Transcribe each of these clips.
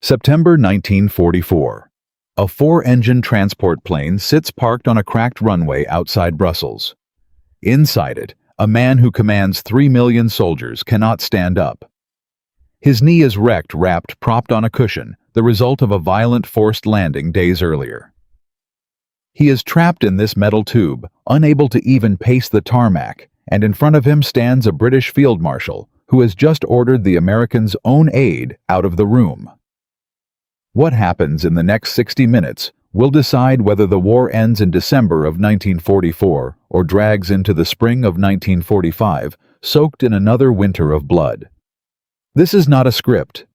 September 1944. A four-engine transport plane sits parked on a cracked runway outside Brussels. Inside it, a man who commands 3 million soldiers cannot stand up. His knee is wrecked, wrapped, propped on a cushion, the result of a violent forced landing days earlier. He is trapped in this metal tube, unable to even pace the tarmac, and in front of him stands a British field marshal who has just ordered the Americans' own aide out of the room. What happens in the next 60 minutes will decide whether the war ends in December of 1944 or drags into the spring of 1945, soaked in another winter of blood. This is not a script.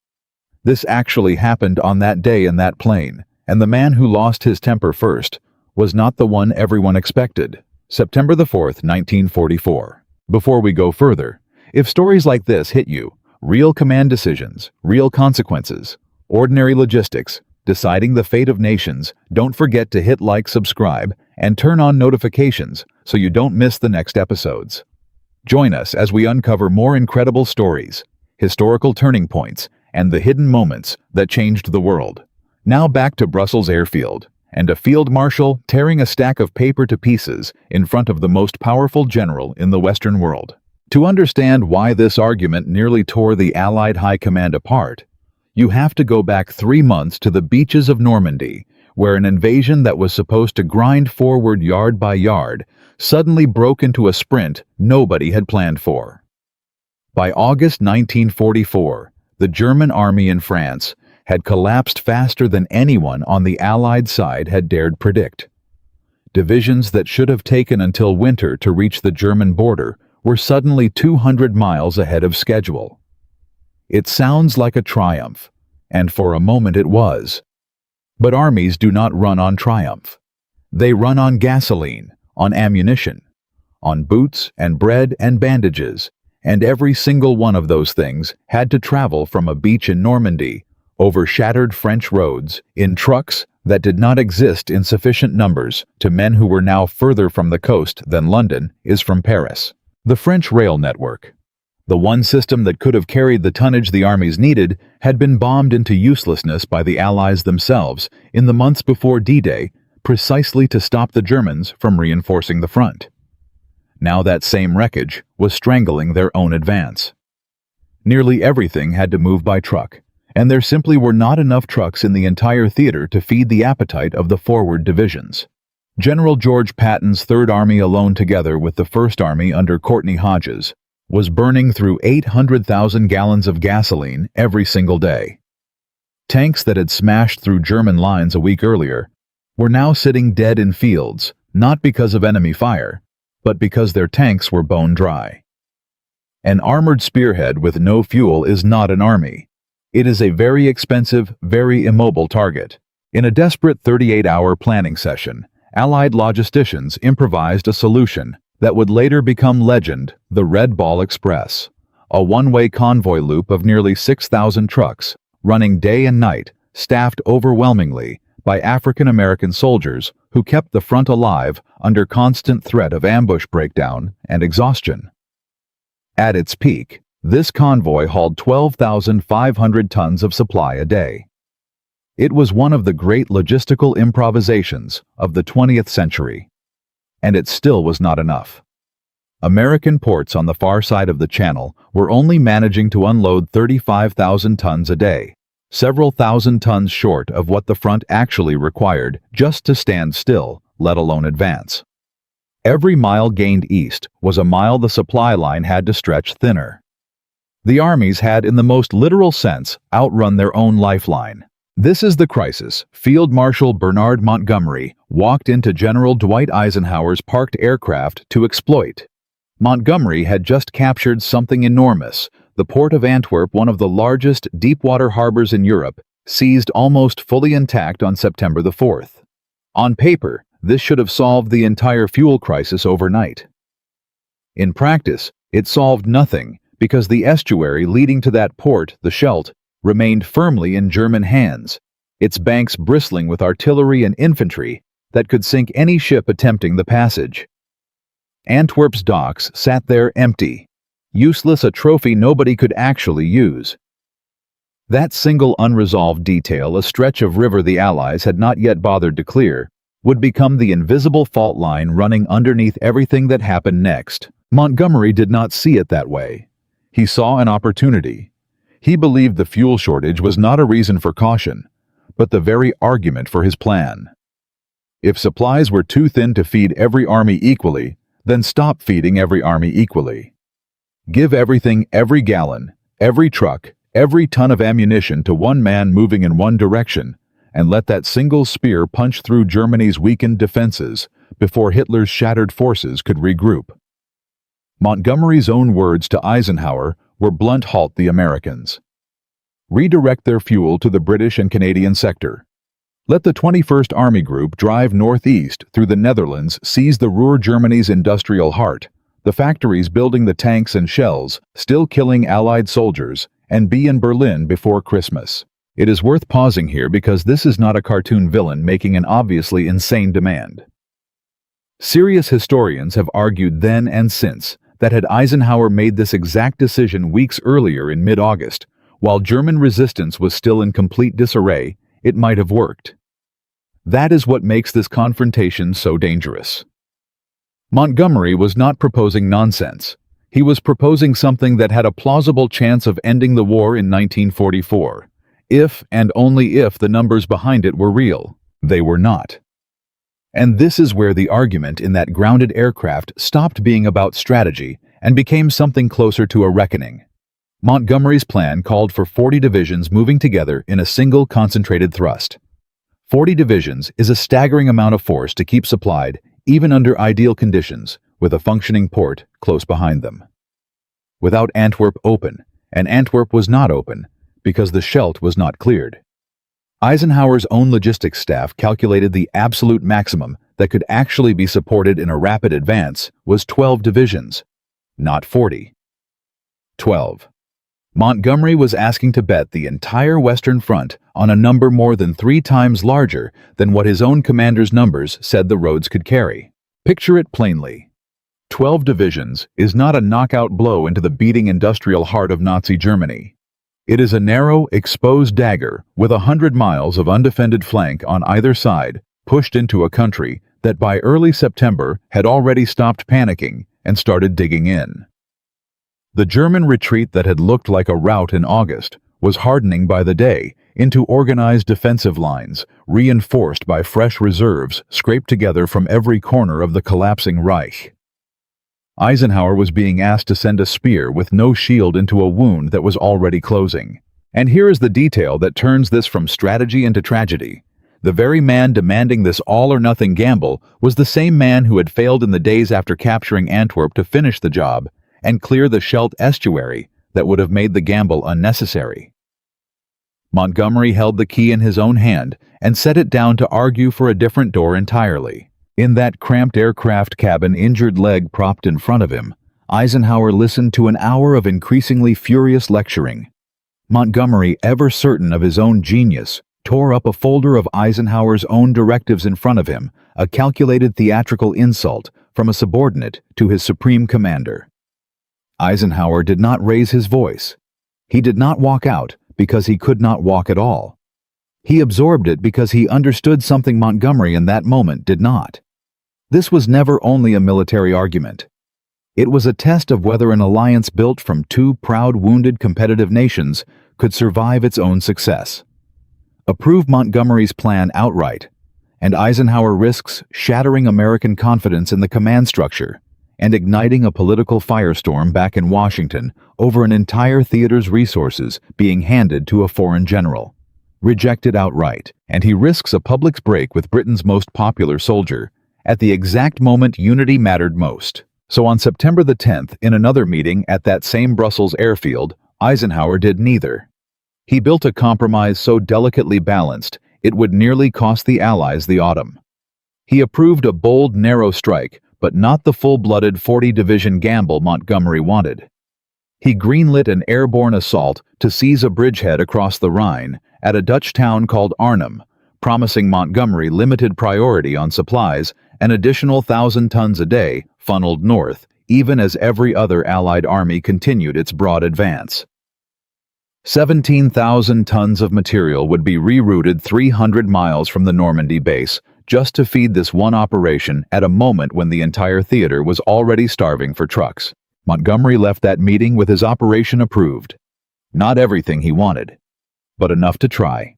This actually happened on that day in that plane, and the man who lost his temper first was not the one everyone expected. September the 4th, 1944. Before we go further, if stories like this hit you, real command decisions, real consequences, ordinary logistics, deciding the fate of nations, don't forget to hit like, subscribe, and turn on notifications so you don't miss the next episodes. Join us as we uncover more incredible stories, historical turning points, and the hidden moments that changed the world. Now back to Brussels airfield, and a field marshal tearing a stack of paper to pieces in front of the most powerful general in the Western world. To understand why this argument nearly tore the Allied High Command apart, you have to go back 3 months to the beaches of Normandy, where an invasion that was supposed to grind forward yard by yard suddenly broke into a sprint nobody had planned for. By August 1944, the German army in France had collapsed faster than anyone on the Allied side had dared predict. Divisions that should have taken until winter to reach the German border were suddenly 200 miles ahead of schedule. It sounds like a triumph, and for a moment it was. But armies do not run on triumph. They run on gasoline, on ammunition, on boots and bread and bandages, and every single one of those things had to travel from a beach in Normandy, over shattered French roads, in trucks that did not exist in sufficient numbers to men who were now further from the coast than London is from Paris. The French rail network, the one system that could have carried the tonnage the armies needed, had been bombed into uselessness by the Allies themselves in the months before D-Day, precisely to stop the Germans from reinforcing the front. Now that same wreckage was strangling their own advance. Nearly everything had to move by truck, and there simply were not enough trucks in the entire theater to feed the appetite of the forward divisions. General George Patton's Third Army, alone together with the First Army under Courtney Hodges, was burning through 800,000 gallons of gasoline every single day. Tanks that had smashed through German lines a week earlier were now sitting dead in fields, not because of enemy fire, but because their tanks were bone dry. An armored spearhead with no fuel is not an army. It is a very expensive, very immobile target. In a desperate 38-hour planning session, Allied logisticians improvised a solution that would later become legend: the Red Ball Express, a one-way convoy loop of nearly 6,000 trucks, running day and night, staffed overwhelmingly by African-American soldiers who kept the front alive under constant threat of ambush breakdown and exhaustion. At its peak, this convoy hauled 12,500 tons of supply a day. It was one of the great logistical improvisations of the 20th century. And it still was not enough. American ports on the far side of the Channel were only managing to unload 35,000 tons a day, several thousand tons short of what the front actually required just to stand still, let alone advance. Every mile gained east was a mile the supply line had to stretch thinner. The armies had, in the most literal sense, outrun their own lifeline. This is the crisis Field Marshal Bernard Montgomery walked into General Dwight Eisenhower's parked aircraft to exploit. Montgomery had just captured something enormous, the port of Antwerp, one of the largest deep-water harbors in Europe, seized almost fully intact on September the 4th. On paper, this should have solved the entire fuel crisis overnight. In practice, it solved nothing, because the estuary leading to that port, the Scheldt, remained firmly in German hands, its banks bristling with artillery and infantry that could sink any ship attempting the passage. Antwerp's docks sat there empty, useless, a trophy nobody could actually use. That single unresolved detail, a stretch of river the Allies had not yet bothered to clear, would become the invisible fault line running underneath everything that happened next. Montgomery did not see it that way. He saw an opportunity. He believed the fuel shortage was not a reason for caution, but the very argument for his plan. If supplies were too thin to feed every army equally, then stop feeding every army equally. Give everything, every gallon, every truck, every ton of ammunition to one man moving in one direction, and let that single spear punch through Germany's weakened defenses before Hitler's shattered forces could regroup. Montgomery's own words to Eisenhower were blunt: halt the Americans. Redirect their fuel to the British and Canadian sector. Let the 21st Army Group drive northeast through the Netherlands, seize the Ruhr, Germany's industrial heart, the factories building the tanks and shells, still killing Allied soldiers, and be in Berlin before Christmas. It is worth pausing here because this is not a cartoon villain making an obviously insane demand. Serious historians have argued then and since that had Eisenhower made this exact decision weeks earlier in mid-August, while German resistance was still in complete disarray, it might have worked. That is what makes this confrontation so dangerous. Montgomery was not proposing nonsense. He was proposing something that had a plausible chance of ending the war in 1944, if and only if the numbers behind it were real. They were not. And this is where the argument in that grounded aircraft stopped being about strategy and became something closer to a reckoning. Montgomery's plan called for 40 divisions moving together in a single concentrated thrust. 40 divisions is a staggering amount of force to keep supplied, even under ideal conditions, with a functioning port close behind them. Without Antwerp open, and Antwerp was not open because the Scheldt was not cleared. Eisenhower's own logistics staff calculated the absolute maximum that could actually be supported in a rapid advance was 12 divisions, not 40. 12. Montgomery was asking to bet the entire Western Front on a number more than 3 times larger than what his own commander's numbers said the roads could carry. Picture it plainly. 12 divisions is not a knockout blow into the beating industrial heart of Nazi Germany. It is a narrow, exposed dagger with 100 miles of undefended flank on either side, pushed into a country that by early September had already stopped panicking and started digging in. The German retreat that had looked like a rout in August was hardening by the day into organized defensive lines, reinforced by fresh reserves scraped together from every corner of the collapsing Reich. Eisenhower was being asked to send a spear with no shield into a wound that was already closing. And here is the detail that turns this from strategy into tragedy. The very man demanding this all-or-nothing gamble was the same man who had failed in the days after capturing Antwerp to finish the job and clear the Scheldt estuary that would have made the gamble unnecessary. Montgomery held the key in his own hand and set it down to argue for a different door entirely. In that cramped aircraft cabin, injured leg propped in front of him, Eisenhower listened to an hour of increasingly furious lecturing. Montgomery, ever certain of his own genius, tore up a folder of Eisenhower's own directives in front of him, a calculated theatrical insult from a subordinate to his supreme commander. Eisenhower did not raise his voice. He did not walk out because he could not walk at all. He absorbed it because he understood something Montgomery in that moment did not. This was never only a military argument. It was a test of whether an alliance built from 2 proud, wounded, competitive nations could survive its own success. Approve Montgomery's plan outright, and Eisenhower risks shattering American confidence in the command structure and igniting a political firestorm back in Washington over an entire theater's resources being handed to a foreign general. Rejected outright, and he risks a public break with Britain's most popular soldier at the exact moment unity mattered most. So on September the 10th, in another meeting at that same Brussels airfield, Eisenhower did neither. He built a compromise so delicately balanced it would nearly cost the Allies the autumn. He approved a bold, narrow strike, but not the full-blooded 40-division gamble Montgomery wanted. He greenlit an airborne assault to seize a bridgehead across the Rhine at a Dutch town called Arnhem, promising Montgomery limited priority on supplies, an additional 1,000 tons a day funneled north, even as every other Allied army continued its broad advance. 17,000 tons of material would be rerouted 300 miles from the Normandy base just to feed this one operation at a moment when the entire theater was already starving for trucks. Montgomery left that meeting with his operation approved. Not everything he wanted, but enough to try.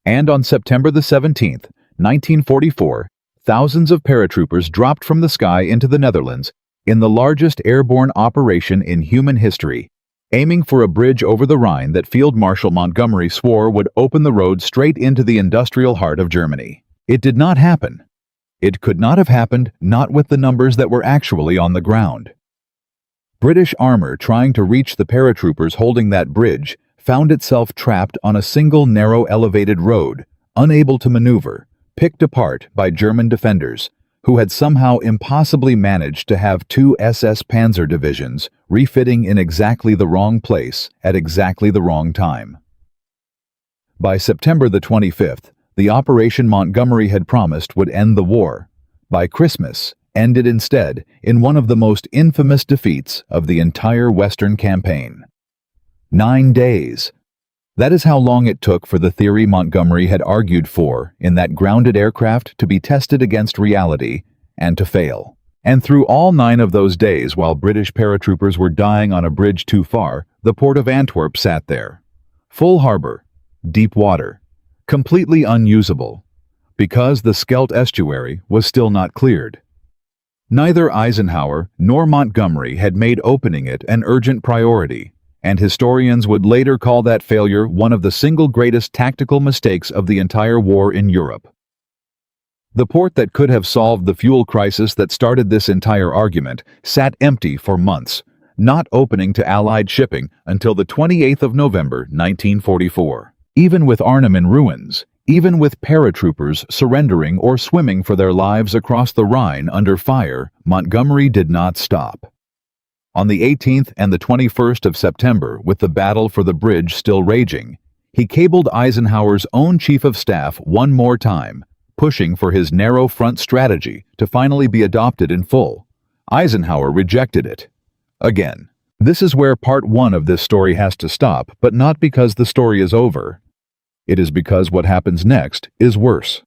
And on September the 17th, 1944, thousands of paratroopers dropped from the sky into the Netherlands in the largest airborne operation in human history, aiming for a bridge over the Rhine that Field Marshal Montgomery swore would open the road straight into the industrial heart of Germany. It did not happen. It could not have happened, not with the numbers that were actually on the ground. British armor trying to reach the paratroopers holding that bridge found itself trapped on a single narrow elevated road, unable to maneuver, picked apart by German defenders, who had somehow impossibly managed to have two SS Panzer divisions refitting in exactly the wrong place at exactly the wrong time. By September the 25th, the Operation Montgomery had promised would end the war. By Christmas, ended instead in one of the most infamous defeats of the entire Western campaign. 9 days. That is how long it took for the theory Montgomery had argued for in that grounded aircraft to be tested against reality and to fail. And through all 9 of those days, while British paratroopers were dying on a bridge too far, the port of Antwerp sat there. Full harbor, deep water, completely unusable, because the Scheldt estuary was still not cleared. Neither Eisenhower nor Montgomery had made opening it an urgent priority, and historians would later call that failure one of the single greatest tactical mistakes of the entire war in Europe. The port that could have solved the fuel crisis that started this entire argument sat empty for months, not opening to Allied shipping until the 28th of November, 1944. Even with Arnhem in ruins, even with paratroopers surrendering or swimming for their lives across the Rhine under fire, Montgomery did not stop. On the 18th and the 21st of September, with the battle for the bridge still raging, he cabled Eisenhower's own chief of staff one more time, pushing for his narrow front strategy to finally be adopted in full. Eisenhower rejected it. Again, this is where part 1 of this story has to stop, but not because the story is over. It is because what happens next is worse.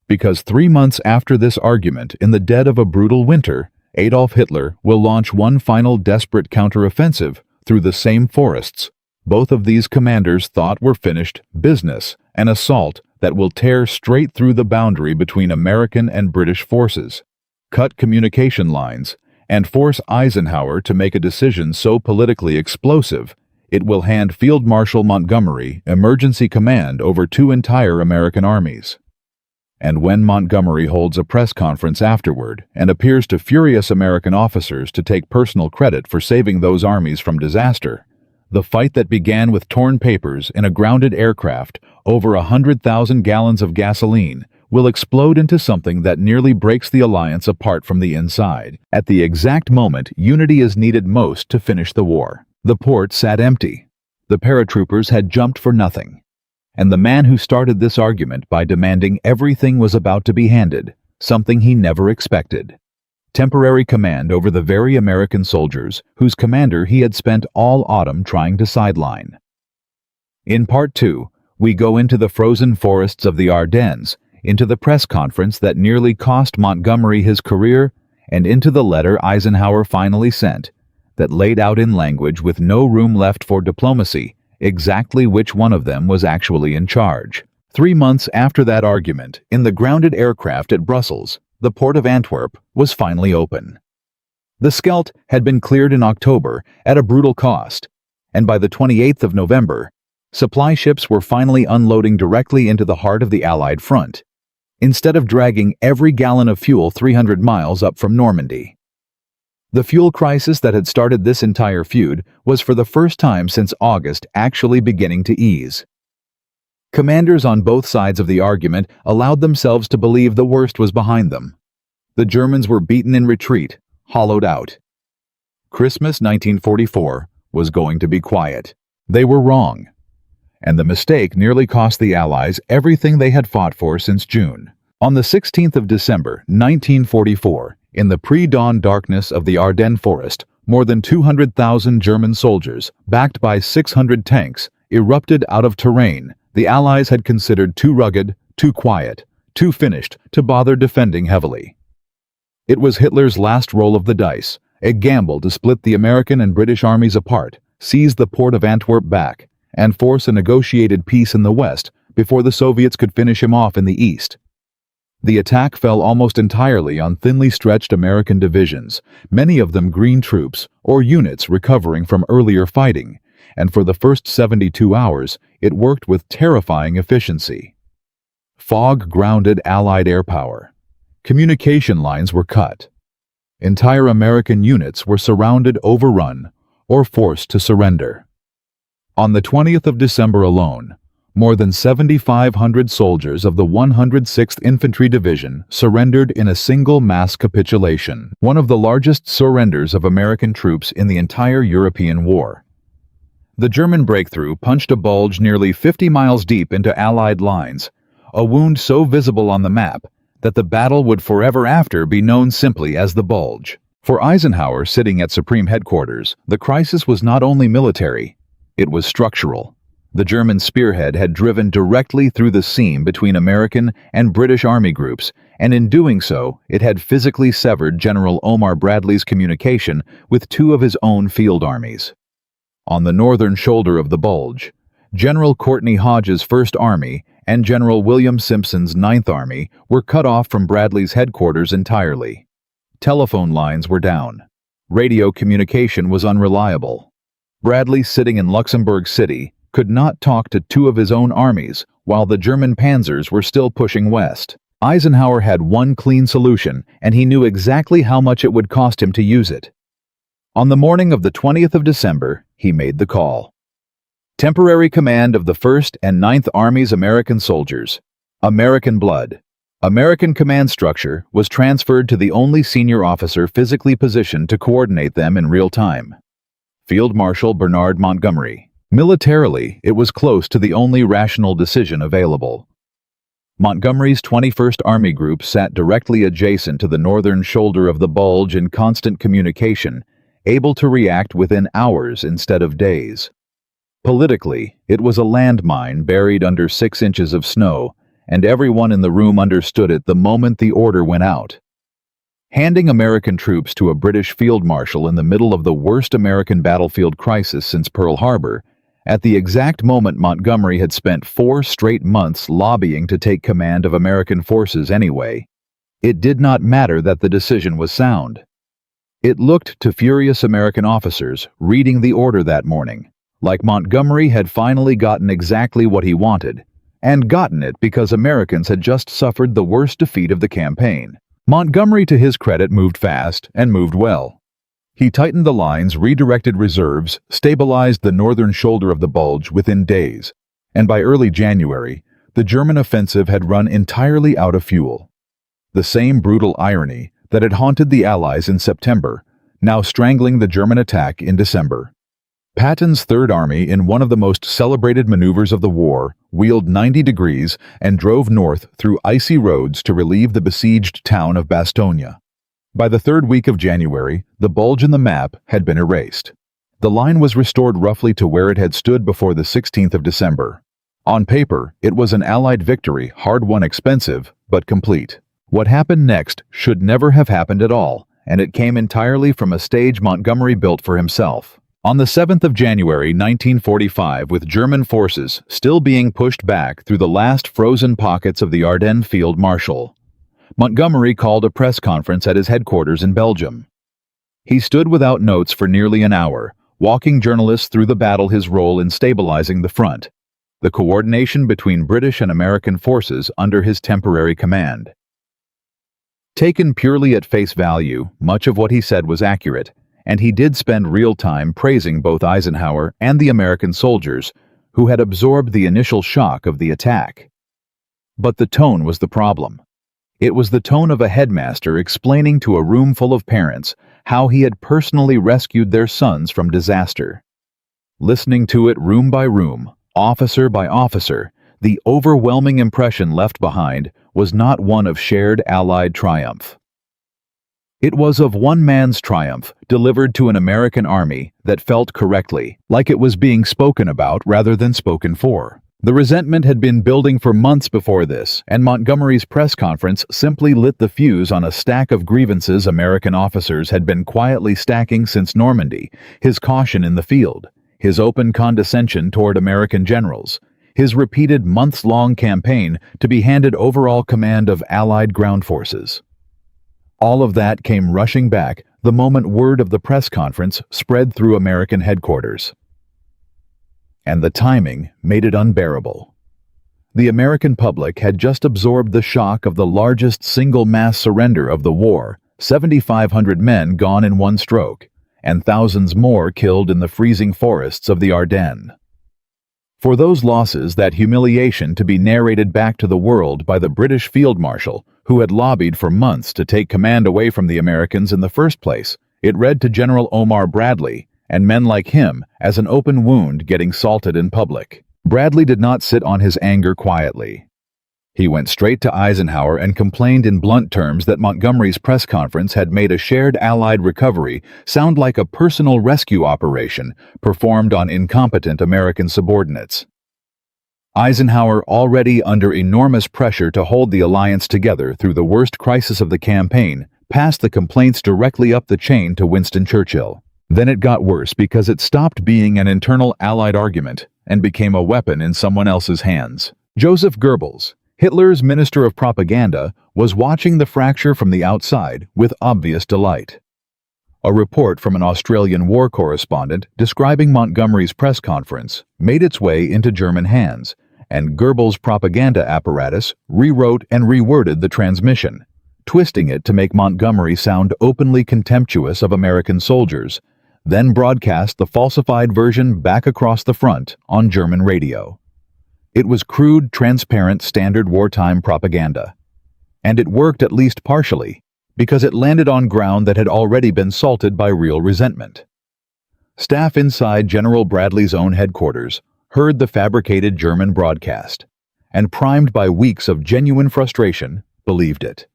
Because 3 months after this argument, in the dead of a brutal winter, Adolf Hitler will launch one final desperate counteroffensive through the same forests. Both of these commanders thought were finished business, an assault that will tear straight through the boundary between American and British forces, cut communication lines, and force Eisenhower to make a decision so politically explosive it will hand Field Marshal Montgomery emergency command over 2 entire American armies. And when Montgomery holds a press conference afterward and appears to furious American officers to take personal credit for saving those armies from disaster, the fight that began with torn papers in a grounded aircraft over 100,000 gallons of gasoline will explode into something that nearly breaks the alliance apart from the inside, at the exact moment unity is needed most to finish the war. The port sat empty. The paratroopers had jumped for nothing. And the man who started this argument by demanding everything was about to be handed, something he never expected. Temporary command over the very American soldiers whose commander he had spent all autumn trying to sideline. In part 2, we go into the frozen forests of the Ardennes, into the press conference that nearly cost Montgomery his career, and into the letter Eisenhower finally sent, that laid out in language with no room left for diplomacy exactly which one of them was actually in charge. 3 months after that argument, in the grounded aircraft at Brussels, the port of Antwerp was finally open. The Scheldt had been cleared in October at a brutal cost, and by the 28th of November, supply ships were finally unloading directly into the heart of the Allied front, instead of dragging every gallon of fuel 300 miles up from Normandy. The fuel crisis that had started this entire feud was for the first time since August actually beginning to ease. Commanders on both sides of the argument allowed themselves to believe the worst was behind them. The Germans were beaten in retreat, hollowed out. Christmas 1944 was going to be quiet. They were wrong. And the mistake nearly cost the Allies everything they had fought for since June. On the 16th of December, 1944, in the pre-dawn darkness of the Ardennes forest, more than 200,000 German soldiers, backed by 600 tanks, erupted out of terrain the Allies had considered too rugged, too quiet, too finished to bother defending heavily. It was Hitler's last roll of the dice, a gamble to split the American and British armies apart, seize the port of Antwerp back, and force a negotiated peace in the west before the Soviets could finish him off in the east. The attack fell almost entirely on thinly stretched American divisions, many of them green troops or units recovering from earlier fighting, and for the first 72 hours it worked with terrifying efficiency. Fog grounded Allied air power. Communication lines were cut. Entire American units were surrounded, overrun, or forced to surrender. On the 20th of December alone, more than 7,500 soldiers of the 106th Infantry Division surrendered in a single mass capitulation, one of the largest surrenders of American troops in the entire European war. The German breakthrough punched a bulge nearly 50 miles deep into Allied lines, a wound so visible on the map that the battle would forever after be known simply as the Bulge. For Eisenhower, sitting at Supreme Headquarters, the crisis was not only military, it was structural. The German spearhead had driven directly through the seam between American and British army groups, and in doing so, it had physically severed General Omar Bradley's communication with two of his own field armies. On the northern shoulder of the Bulge, General Courtney Hodge's 1st Army and General William Simpson's 9th Army were cut off from Bradley's headquarters entirely. Telephone lines were down. Radio communication was unreliable. Bradley, sitting in Luxembourg City, could not talk to two of his own armies while the German panzers were still pushing west. Eisenhower had one clean solution, and he knew exactly how much it would cost him to use it. On the morning of the 20th of December, he made the call. Temporary command of the 1st and 9th Army's American soldiers. American blood. American command structure was transferred to the only senior officer physically positioned to coordinate them in real time. Field Marshal Bernard Montgomery. Militarily, it was close to the only rational decision available. Montgomery's 21st Army Group sat directly adjacent to the northern shoulder of the Bulge in constant communication, able to react within hours instead of days. Politically, it was a landmine buried under 6 inches of snow, and everyone in the room understood it the moment the order went out. Handing American troops to a British field marshal in the middle of the worst American battlefield crisis since Pearl Harbor, at the exact moment Montgomery had spent 4 straight months lobbying to take command of American forces anyway, it did not matter that the decision was sound. It looked to furious American officers reading the order that morning, like Montgomery had finally gotten exactly what he wanted, and gotten it because Americans had just suffered the worst defeat of the campaign. Montgomery, to his credit, moved fast and moved well. He tightened the lines, redirected reserves, stabilized the northern shoulder of the Bulge within days, and by early January, the German offensive had run entirely out of fuel. The same brutal irony that had haunted the Allies in September, now strangling the German attack in December. Patton's 3rd Army, in one of the most celebrated maneuvers of the war, wheeled 90 degrees and drove north through icy roads to relieve the besieged town of Bastogne. By the 3rd week of January, the bulge in the map had been erased. The line was restored roughly to where it had stood before the 16th of December. On paper, it was an Allied victory, hard-won, expensive, but complete. What happened next should never have happened at all, and it came entirely from a stage Montgomery built for himself. On the 7th of January 1945, with German forces still being pushed back through the last frozen pockets of the Ardennes Field Marshal, Montgomery called a press conference at his headquarters in Belgium. He stood without notes for nearly an hour, walking journalists through the battle, his role in stabilizing the front, the coordination between British and American forces under his temporary command. Taken purely at face value, much of what he said was accurate, and he did spend real time praising both Eisenhower and the American soldiers who had absorbed the initial shock of the attack. But the tone was the problem. It was the tone of a headmaster explaining to a room full of parents how he had personally rescued their sons from disaster. Listening to it room by room, officer by officer, the overwhelming impression left behind was not one of shared Allied triumph. It was of one man's triumph, delivered to an American army that felt correctly, like it was being spoken about rather than spoken for. The resentment had been building for months before this, and Montgomery's press conference simply lit the fuse on a stack of grievances American officers had been quietly stacking since Normandy: his caution in the field, his open condescension toward American generals, his repeated months-long campaign to be handed overall command of Allied ground forces. All of that came rushing back the moment word of the press conference spread through American headquarters. And the timing made it unbearable. The American public had just absorbed the shock of the largest single mass surrender of the war, 7,500 men gone in one stroke, and thousands more killed in the freezing forests of the Ardennes. For those losses, that humiliation to be narrated back to the world by the British Field Marshal, who had lobbied for months to take command away from the Americans in the first place, it read to General Omar Bradley and men like him as an open wound getting salted in public. Bradley did not sit on his anger quietly. He went straight to Eisenhower and complained in blunt terms that Montgomery's press conference had made a shared Allied recovery sound like a personal rescue operation performed on incompetent American subordinates. Eisenhower, already under enormous pressure to hold the alliance together through the worst crisis of the campaign, passed the complaints directly up the chain to Winston Churchill. Then it got worse because it stopped being an internal Allied argument and became a weapon in someone else's hands. Joseph Goebbels, Hitler's Minister of Propaganda, was watching the fracture from the outside with obvious delight. A report from an Australian war correspondent describing Montgomery's press conference made its way into German hands, and Goebbels' propaganda apparatus rewrote and reworded the transmission, twisting it to make Montgomery sound openly contemptuous of American soldiers, then broadcast the falsified version back across the front on German radio. It was crude, transparent, standard wartime propaganda. And it worked at least partially, because it landed on ground that had already been salted by real resentment. Staff inside General Bradley's own headquarters heard the fabricated German broadcast, and primed by weeks of genuine frustration, believed it.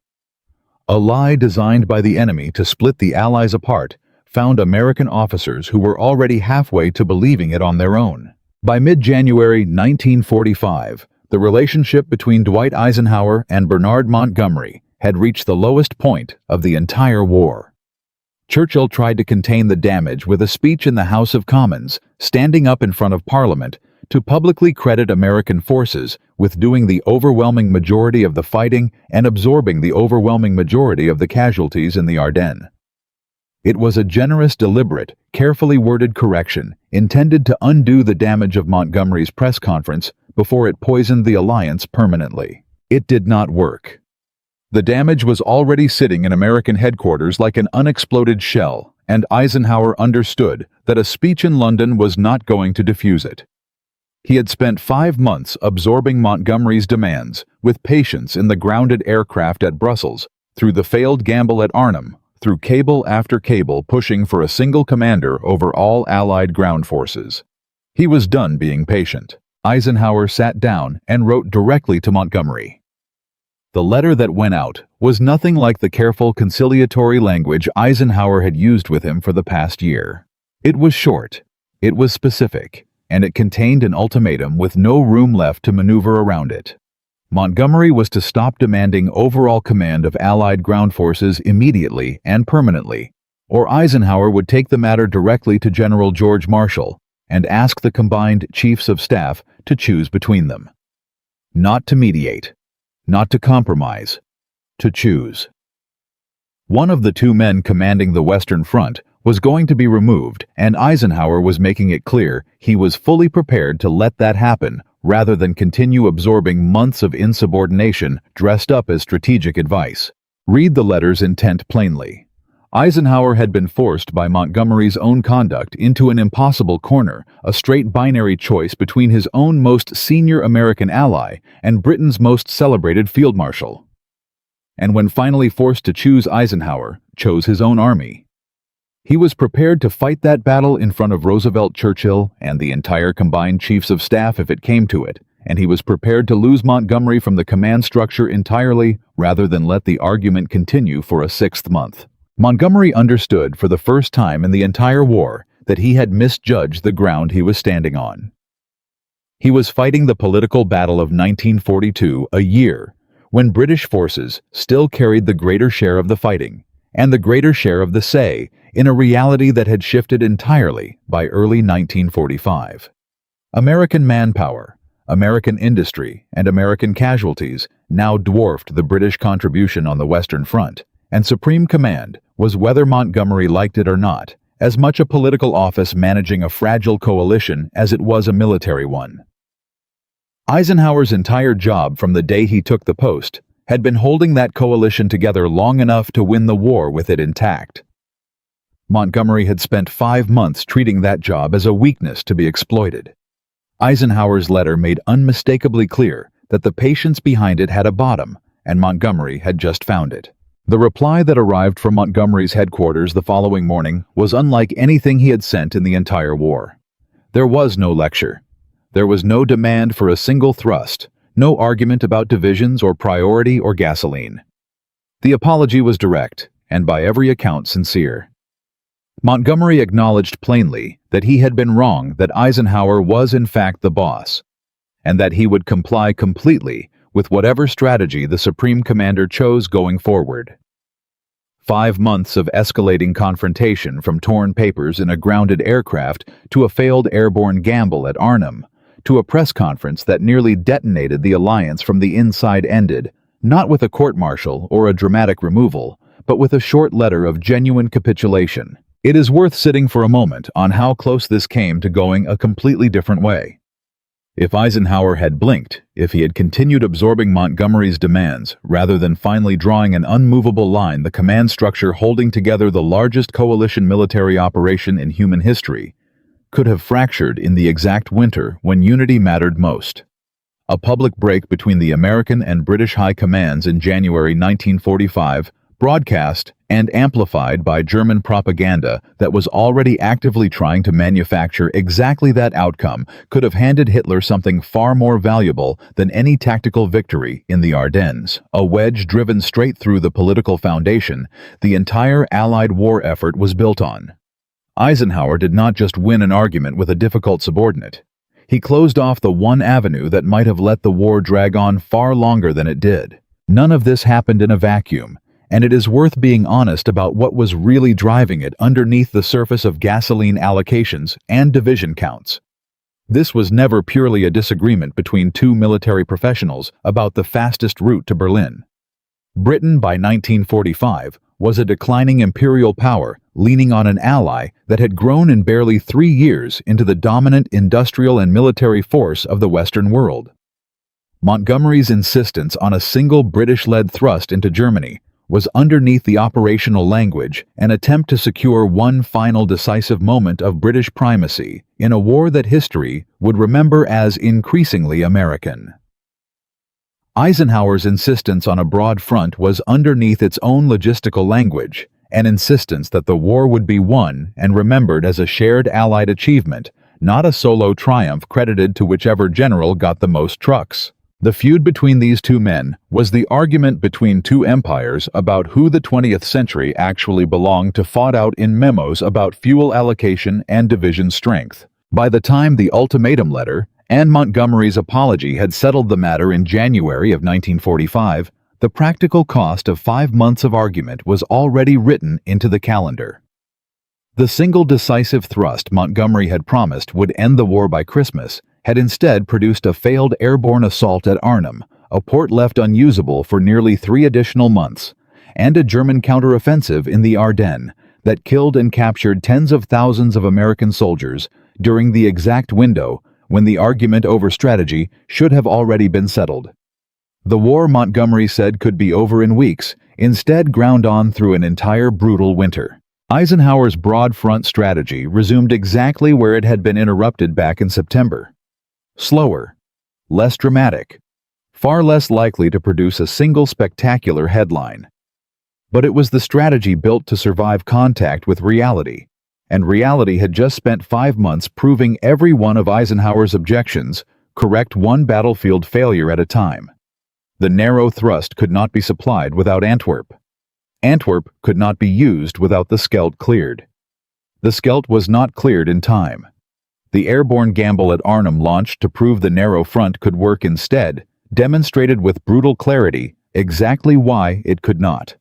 A lie designed by the enemy to split the Allies apart found American officers who were already halfway to believing it on their own. By mid-January 1945, the relationship between Dwight Eisenhower and Bernard Montgomery had reached the lowest point of the entire war. Churchill tried to contain the damage with a speech in the House of Commons, standing up in front of Parliament to publicly credit American forces with doing the overwhelming majority of the fighting and absorbing the overwhelming majority of the casualties in the Ardennes. It was a generous, deliberate, carefully worded correction intended to undo the damage of Montgomery's press conference before it poisoned the alliance permanently. It did not work. The damage was already sitting in American headquarters like an unexploded shell, and Eisenhower understood that a speech in London was not going to diffuse it. He had spent 5 months absorbing Montgomery's demands with patience in the grounded aircraft at Brussels, through the failed gamble at Arnhem, through cable after cable pushing for a single commander over all Allied ground forces. He was done being patient. Eisenhower sat down and wrote directly to Montgomery. The letter that went out was nothing like the careful conciliatory language Eisenhower had used with him for the past year. It was short, it was specific, and it contained an ultimatum with no room left to maneuver around it. Montgomery was to stop demanding overall command of Allied ground forces immediately and permanently, or Eisenhower would take the matter directly to General George Marshal and ask the combined chiefs of staff to choose between them. Not to mediate, not to compromise, to choose. One of the 2 men commanding the Western Front was going to be removed, and Eisenhower was making it clear he was fully prepared to let that happen rather than continue absorbing months of insubordination dressed up as strategic advice. Read the letter's intent plainly. Eisenhower had been forced by Montgomery's own conduct into an impossible corner, a straight binary choice between his own most senior American ally and Britain's most celebrated field marshal. And when finally forced to choose, Eisenhower chose his own army. He was prepared to fight that battle in front of Roosevelt, Churchill, and the entire combined chiefs of staff if it came to it, and he was prepared to lose Montgomery from the command structure entirely rather than let the argument continue for a 6th month. Montgomery understood for the first time in the entire war that he had misjudged the ground he was standing on. He was fighting the political battle of 1942, a year when British forces still carried the greater share of the fighting and the greater share of the say in a reality that had shifted entirely by early 1945. American manpower, American industry, and American casualties now dwarfed the British contribution on the Western Front, and Supreme Command was, whether Montgomery liked it or not, as much a political office managing a fragile coalition as it was a military one. Eisenhower's entire job from the day he took the post had been holding that coalition together long enough to win the war with it intact. Montgomery had spent 5 months treating that job as a weakness to be exploited. Eisenhower's letter made unmistakably clear that the patience behind it had a bottom, and Montgomery had just found it. The reply that arrived from Montgomery's headquarters the following morning was unlike anything he had sent in the entire war. There was no lecture. There was no demand for a single thrust, no argument about divisions or priority or gasoline. The apology was direct, and by every account sincere. Montgomery acknowledged plainly that he had been wrong, that Eisenhower was in fact the boss, and that he would comply completely with whatever strategy the Supreme Commander chose going forward. 5 months of escalating confrontation, from torn papers in a grounded aircraft to a failed airborne gamble at Arnhem, to a press conference that nearly detonated the alliance from the inside, ended not with a court-martial or a dramatic removal, but with a short letter of genuine capitulation. It is worth sitting for a moment on how close this came to going a completely different way. If Eisenhower had blinked, if he had continued absorbing Montgomery's demands, rather than finally drawing an unmovable line, the command structure holding together the largest coalition military operation in human history could have fractured in the exact winter when unity mattered most. A public break between the American and British high commands in January 1945, broadcast and amplified by German propaganda that was already actively trying to manufacture exactly that outcome, could have handed Hitler something far more valuable than any tactical victory in the Ardennes, a wedge driven straight through the political foundation the entire Allied war effort was built on. Eisenhower did not just win an argument with a difficult subordinate. He closed off the one avenue that might have let the war drag on far longer than it did. None of this happened in a vacuum, and it is worth being honest about what was really driving it underneath the surface of gasoline allocations and division counts. This was never purely a disagreement between two military professionals about the fastest route to Berlin. Britain, by 1945, was a declining imperial power leaning on an ally that had grown in barely 3 years into the dominant industrial and military force of the Western world. Montgomery's insistence on a single British-led thrust into Germany was underneath the operational language an attempt to secure one final decisive moment of British primacy in a war that history would remember as increasingly American. Eisenhower's insistence on a broad front was underneath its own logistical language, an insistence that the war would be won and remembered as a shared Allied achievement, not a solo triumph credited to whichever general got the most trucks. The feud between these two men was the argument between two empires about who the 20th century actually belonged to, fought out in memos about fuel allocation and division strength. By the time the ultimatum letter and Montgomery's apology had settled the matter in January of 1945, the practical cost of 5 months of argument was already written into the calendar. The single decisive thrust Montgomery had promised would end the war by Christmas had instead produced a failed airborne assault at Arnhem, a port left unusable for nearly 3 additional months, and a German counteroffensive in the Ardennes that killed and captured tens of thousands of American soldiers during the exact window when the argument over strategy should have already been settled. The war, Montgomery said, could be over in weeks, instead ground on through an entire brutal winter. Eisenhower's broad front strategy resumed exactly where it had been interrupted back in September. Slower, less dramatic, far less likely to produce a single spectacular headline. But it was the strategy built to survive contact with reality, and reality had just spent 5 months proving every one of Eisenhower's objections correct, one battlefield failure at a time. The narrow thrust could not be supplied without Antwerp. Antwerp could not be used without the Scheldt cleared. The Scheldt was not cleared in time. The airborne gamble at Arnhem, launched to prove the narrow front could work instead, demonstrated with brutal clarity exactly why it could not.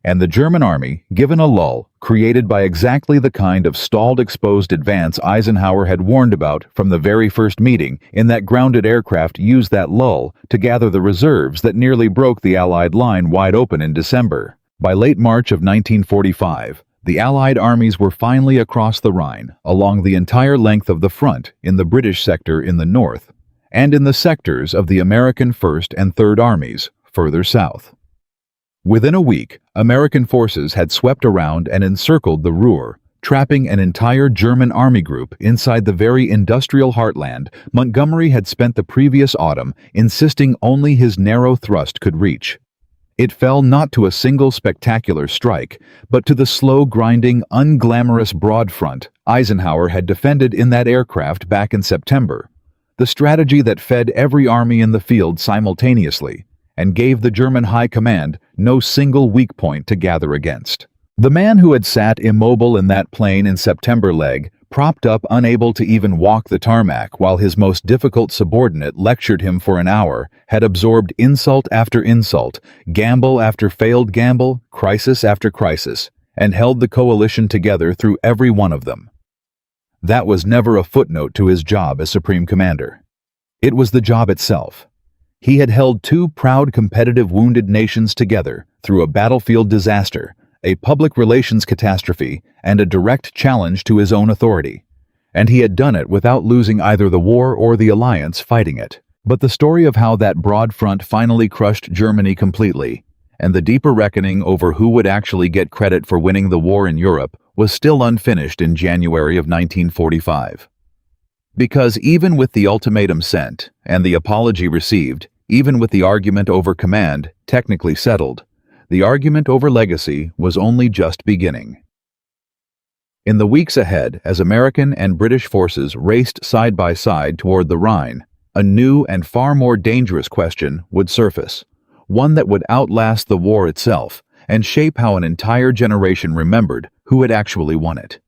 And the German army, given a lull, created by exactly the kind of stalled exposed advance Eisenhower had warned about from the very first meeting, in that grounded aircraft used that lull to gather the reserves that nearly broke the Allied line wide open in December. By late March of 1945, the Allied armies were finally across the Rhine, along the entire length of the front, in the British sector in the north, and in the sectors of the American 1st and 3rd Armies, further south. Within a week, American forces had swept around and encircled the Ruhr, trapping an entire German army group inside the very industrial heartland Montgomery had spent the previous autumn insisting only his narrow thrust could reach. It fell not to a single spectacular strike, but to the slow, grinding, unglamorous broad front Eisenhower had defended in that aircraft back in September, the strategy that fed every army in the field simultaneously and gave the German high command no single weak point to gather against. The man who had sat immobile in that plane in September leg, propped up unable to even walk the tarmac while his most difficult subordinate lectured him for an hour, had absorbed insult after insult, gamble after failed gamble, crisis after crisis, and held the coalition together through every one of them. That was never a footnote to his job as Supreme Commander. It was the job itself. He had held two proud competitive wounded nations together through a battlefield disaster, a public relations catastrophe, and a direct challenge to his own authority. And he had done it without losing either the war or the alliance fighting it. But the story of how that broad front finally crushed Germany completely, and the deeper reckoning over who would actually get credit for winning the war in Europe, was still unfinished in January of 1945. Because even with the ultimatum sent, and the apology received, even with the argument over command technically settled, the argument over legacy was only just beginning. In the weeks ahead, as American and British forces raced side by side toward the Rhine, a new and far more dangerous question would surface, one that would outlast the war itself and shape how an entire generation remembered who had actually won it.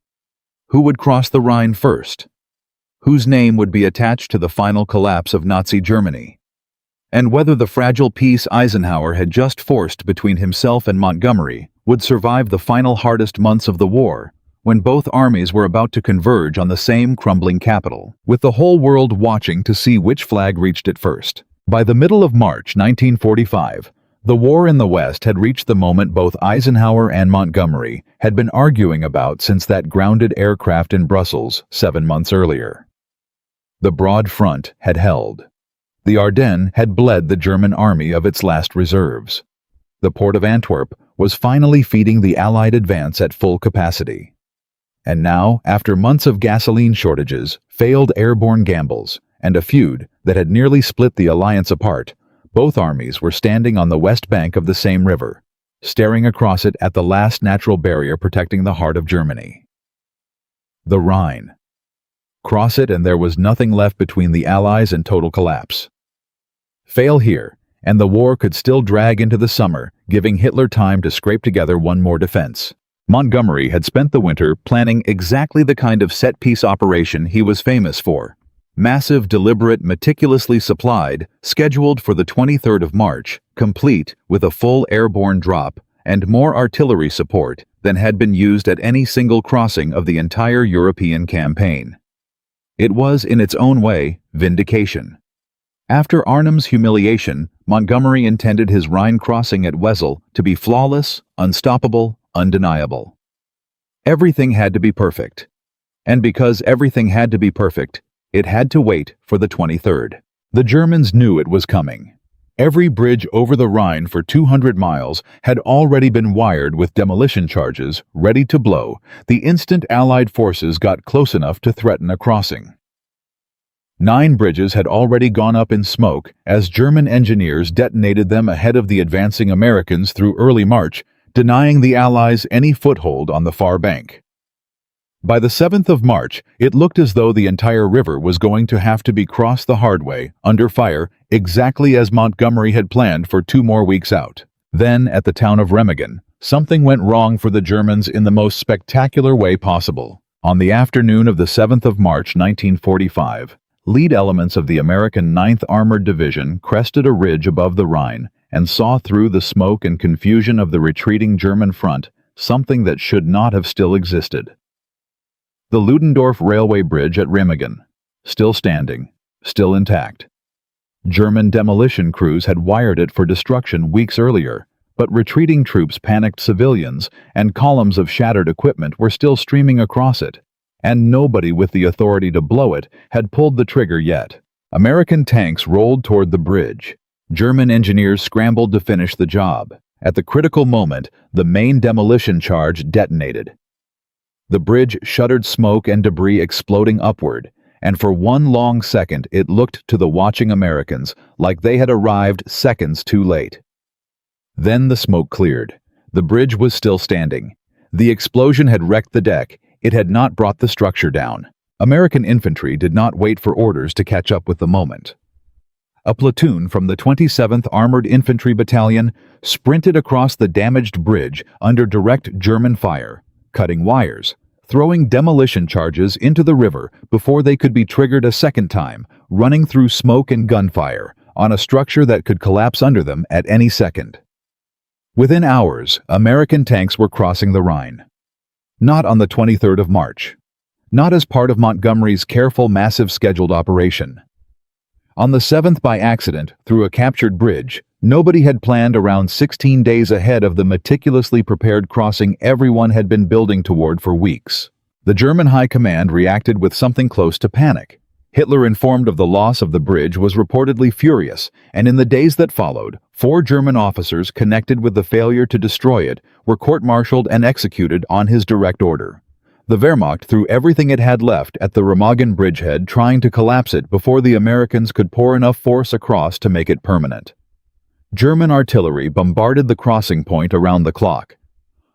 Who would cross the Rhine first? Whose name would be attached to the final collapse of Nazi Germany? And whether the fragile peace Eisenhower had just forced between himself and Montgomery would survive the final hardest months of the war, when both armies were about to converge on the same crumbling capital, with the whole world watching to see which flag reached it first. By the middle of March 1945, the war in the West had reached the moment both Eisenhower and Montgomery had been arguing about since that grounded aircraft in Brussels 7 months earlier. The broad front had held. The Ardennes had bled the German army of its last reserves. The port of Antwerp was finally feeding the Allied advance at full capacity. And now, after months of gasoline shortages, failed airborne gambles, and a feud that had nearly split the alliance apart, both armies were standing on the west bank of the same river, staring across it at the last natural barrier protecting the heart of Germany. The Rhine. Cross it and there was nothing left between the Allies and total collapse. Fail here, and the war could still drag into the summer, giving Hitler time to scrape together one more defense. Montgomery had spent the winter planning exactly the kind of set-piece operation he was famous for. Massive, deliberate, meticulously supplied, scheduled for the 23rd of March, complete with a full airborne drop and more artillery support than had been used at any single crossing of the entire European campaign. It was, in its own way, vindication. After Arnhem's humiliation, Montgomery intended his Rhine crossing at Wesel to be flawless, unstoppable, undeniable. Everything had to be perfect. And because everything had to be perfect, it had to wait for the 23rd. The Germans knew it was coming. Every bridge over the Rhine for 200 miles had already been wired with demolition charges, ready to blow, the instant Allied forces got close enough to threaten a crossing. 9 bridges had already gone up in smoke as German engineers detonated them ahead of the advancing Americans through early March, denying the Allies any foothold on the far bank. By the 7th of March, it looked as though the entire river was going to have to be crossed the hard way, under fire, exactly as Montgomery had planned for 2 more weeks out. Then, at the town of Remagen, something went wrong for the Germans in the most spectacular way possible. On the afternoon of the 7th of March 1945, lead elements of the American 9th Armored Division crested a ridge above the Rhine and saw through the smoke and confusion of the retreating German front something that should not have still existed. The Ludendorff Railway Bridge at Remagen, still standing, still intact. German demolition crews had wired it for destruction weeks earlier, but retreating troops panicked civilians, and columns of shattered equipment were still streaming across it, and nobody with the authority to blow it had pulled the trigger yet. American tanks rolled toward the bridge. German engineers scrambled to finish the job. At the critical moment, the main demolition charge detonated. The bridge shuddered, smoke and debris exploding upward, and for one long second it looked to the watching Americans like they had arrived seconds too late. Then the smoke cleared. The bridge was still standing. The explosion had wrecked the deck. It had not brought the structure down. American infantry did not wait for orders to catch up with the moment. A platoon from the 27th Armored Infantry Battalion sprinted across the damaged bridge under direct German fire, cutting wires, throwing demolition charges into the river before they could be triggered a second time, running through smoke and gunfire on a structure that could collapse under them at any second. Within hours, American tanks were crossing the Rhine. Not on the 23rd of March. Not as part of Montgomery's careful, massive scheduled operation. On the 7th, by accident, through a captured bridge, nobody had planned around 16 days ahead of the meticulously prepared crossing everyone had been building toward for weeks. The German High Command reacted with something close to panic. Hitler, informed of the loss of the bridge, was reportedly furious, and in the days that followed, 4 German officers connected with the failure to destroy it were court-martialed and executed on his direct order. The Wehrmacht threw everything it had left at the Remagen bridgehead, trying to collapse it before the Americans could pour enough force across to make it permanent. German artillery bombarded the crossing point around the clock.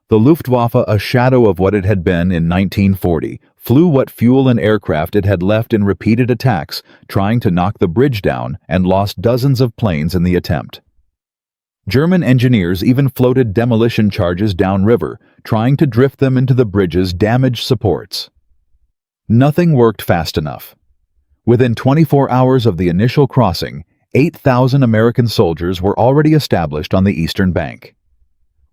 The Luftwaffe, a shadow of what it had been in 1940, flew what fuel and aircraft it had left in repeated attacks, trying to knock the bridge down, and lost dozens of planes in the attempt. German engineers even floated demolition charges downriver, trying to drift them into the bridge's damaged supports. Nothing worked fast enough. Within 24 hours of the initial crossing, 8,000 American soldiers were already established on the eastern bank.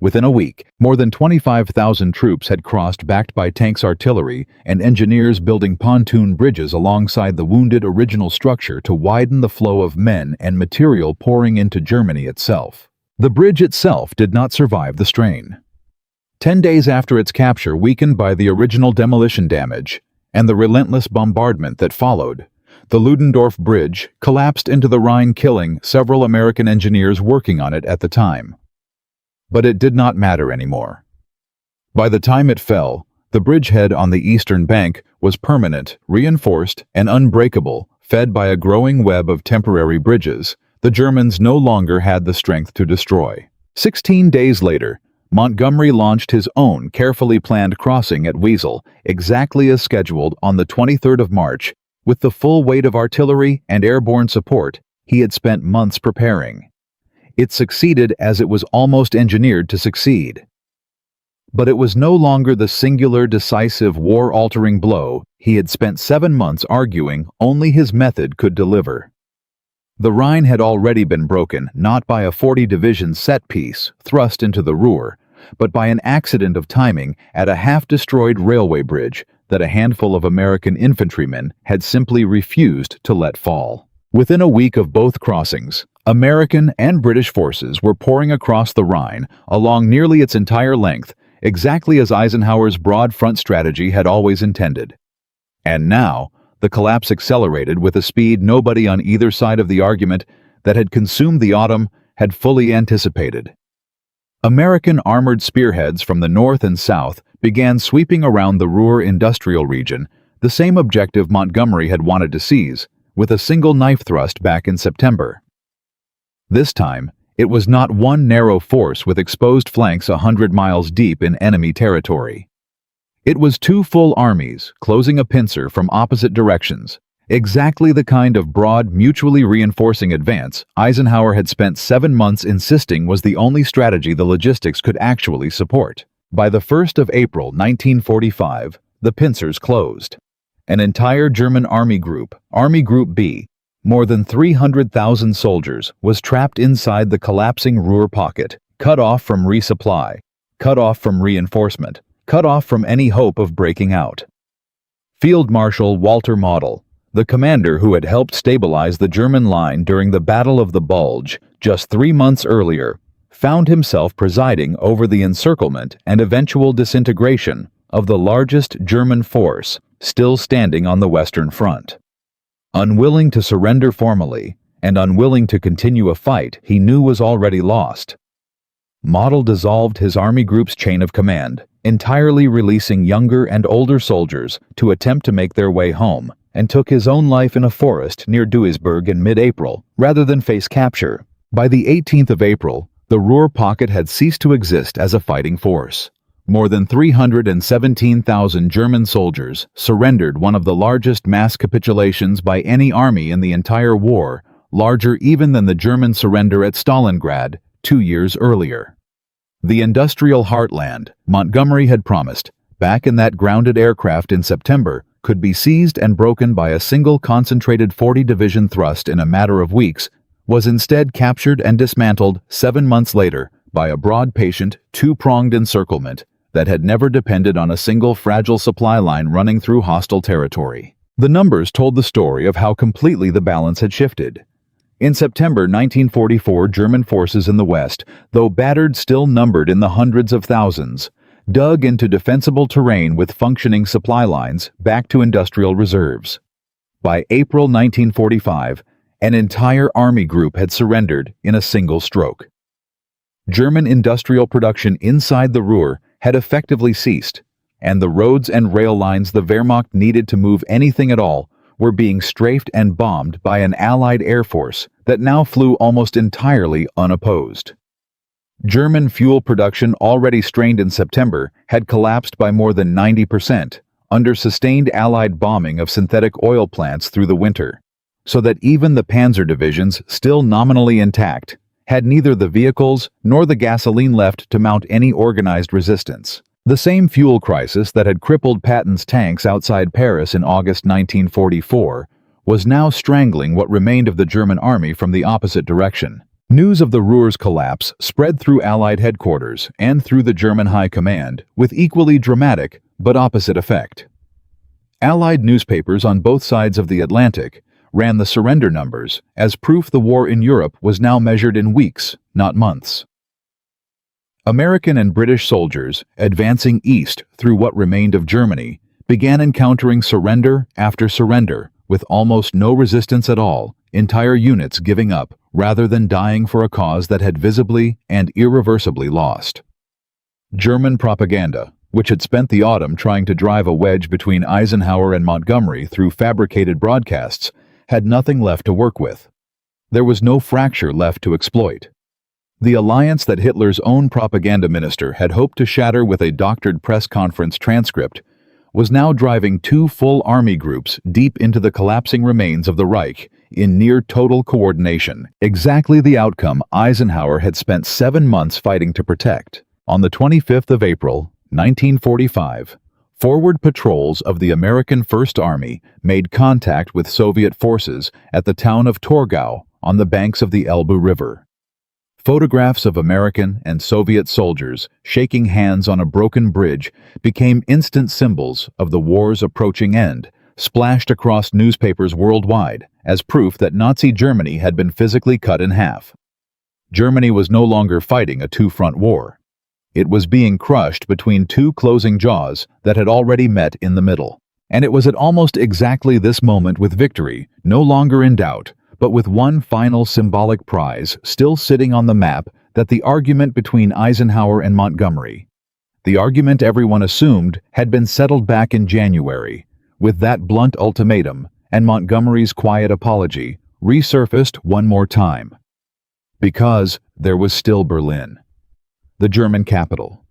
Within a week, more than 25,000 troops had crossed, backed by tanks, artillery, and engineers building pontoon bridges alongside the wounded original structure to widen the flow of men and material pouring into Germany itself. The bridge itself did not survive the strain. 10 days after its capture, weakened by the original demolition damage and the relentless bombardment that followed, the Ludendorff Bridge collapsed into the Rhine, killing several American engineers working on it at the time. But it did not matter anymore. By the time it fell, the bridgehead on the eastern bank was permanent, reinforced, and unbreakable, fed by a growing web of temporary bridges the Germans no longer had the strength to destroy. 16 days later, Montgomery launched his own carefully planned crossing at Wesel, exactly as scheduled on the 23rd of March, with the full weight of artillery and airborne support he had spent months preparing. It succeeded as it was almost engineered to succeed. But it was no longer the singular, decisive, war-altering blow he had spent 7 months arguing only his method could deliver. The Rhine had already been broken, not by a 40-division set piece thrust into the Ruhr, but by an accident of timing at a half-destroyed railway bridge that a handful of American infantrymen had simply refused to let fall. Within a week of both crossings, American and British forces were pouring across the Rhine along nearly its entire length, exactly as Eisenhower's broad front strategy had always intended. And now, the collapse accelerated with a speed nobody on either side of the argument that had consumed the autumn had fully anticipated. American armored spearheads from the north and south began sweeping around the Ruhr industrial region, the same objective Montgomery had wanted to seize, with a single knife thrust back in September. This time, it was not one narrow force with exposed flanks 100 miles deep in enemy territory. It was 2 full armies closing a pincer from opposite directions, Exactly the kind of broad, mutually reinforcing advance Eisenhower had spent 7 months insisting was the only strategy the logistics could actually support. By the 1st of April 1945, the pincers closed. An entire German Army Group B, more than 300,000 soldiers, was trapped inside the collapsing Ruhr pocket, cut off from resupply, cut off from reinforcement, cut off from any hope of breaking out. Field Marshal Walter Model, the commander who had helped stabilize the German line during the Battle of the Bulge just 3 months earlier, found himself presiding over the encirclement and eventual disintegration of the largest German force still standing on the Western Front. Unwilling to surrender formally, and unwilling to continue a fight he knew was already lost, Model dissolved his army group's chain of command, entirely releasing younger and older soldiers to attempt to make their way home, and took his own life in a forest near Duisburg in mid-April, rather than face capture. By the 18th of April, the Ruhr pocket had ceased to exist as a fighting force. More than 317,000 German soldiers surrendered, one of the largest mass capitulations by any army in the entire war, larger even than the German surrender at Stalingrad 2 years earlier. The industrial heartland Montgomery had promised, back in that grounded aircraft in September, could be seized and broken by a single concentrated 40-division thrust in a matter of weeks, was instead captured and dismantled 7 months later by a broad, patient, two-pronged encirclement that had never depended on a single fragile supply line running through hostile territory. The numbers told the story of how completely the balance had shifted. In September 1944, German forces in the West, though battered, still numbered in the hundreds of thousands, dug into defensible terrain with functioning supply lines back to industrial reserves. By April 1945, an entire army group had surrendered in a single stroke. German industrial production inside the Ruhr had effectively ceased, and the roads and rail lines the Wehrmacht needed to move anything at all were being strafed and bombed by an Allied air force that now flew almost entirely unopposed. German fuel production, already strained in September, had collapsed by more than 90% under sustained Allied bombing of synthetic oil plants through the winter, so that even the panzer divisions, still nominally intact, had neither the vehicles nor the gasoline left to mount any organized resistance. The same fuel crisis that had crippled Patton's tanks outside Paris in August 1944 was now strangling what remained of the German army from the opposite direction. News of the Ruhr's collapse spread through Allied headquarters and through the German High Command with equally dramatic but opposite effect. Allied newspapers on both sides of the Atlantic ran the surrender numbers as proof the war in Europe was now measured in weeks, not months. American and British soldiers, advancing east through what remained of Germany, began encountering surrender after surrender with almost no resistance at all, entire units giving up rather than dying for a cause that had visibly and irreversibly lost. German propaganda, which had spent the autumn trying to drive a wedge between Eisenhower and Montgomery through fabricated broadcasts, had nothing left to work with. There was no fracture left to exploit. The alliance that Hitler's own propaganda minister had hoped to shatter with a doctored press conference transcript was now driving 2 full army groups deep into the collapsing remains of the Reich in near total coordination, exactly the outcome Eisenhower had spent 7 months fighting to protect. On the 25th of April, 1945, forward patrols of the American First Army made contact with Soviet forces at the town of Torgau on the banks of the Elbe River. Photographs of American and Soviet soldiers shaking hands on a broken bridge became instant symbols of the war's approaching end, splashed across newspapers worldwide as proof that Nazi Germany had been physically cut in half. Germany was no longer fighting a two-front war. It was being crushed between 2 closing jaws that had already met in the middle. And it was at almost exactly this moment, with victory no longer in doubt, but with one final symbolic prize still sitting on the map, that the argument between Eisenhower and Montgomery, the argument everyone assumed had been settled back in January, with that blunt ultimatum and Montgomery's quiet apology, resurfaced one more time. Because there was still Berlin, the German capital.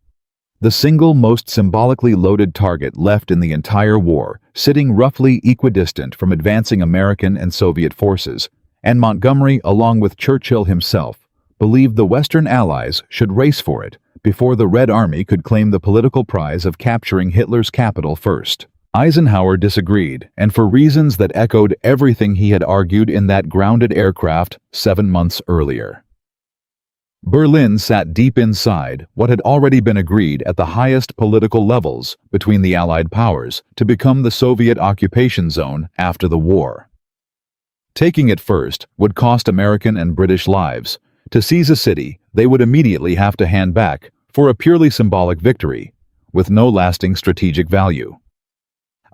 the single most symbolically loaded target left in the entire war, sitting roughly equidistant from advancing American and Soviet forces, and Montgomery, along with Churchill himself, believed the Western Allies should race for it before the Red Army could claim the political prize of capturing Hitler's capital first. Eisenhower disagreed, and for reasons that echoed everything he had argued in that grounded aircraft 7 months earlier. Berlin sat deep inside what had already been agreed at the highest political levels between the Allied powers to become the Soviet occupation zone after the war. Taking it first would cost American and British lives. To seize a city, they would immediately have to hand back for a purely symbolic victory, with no lasting strategic value.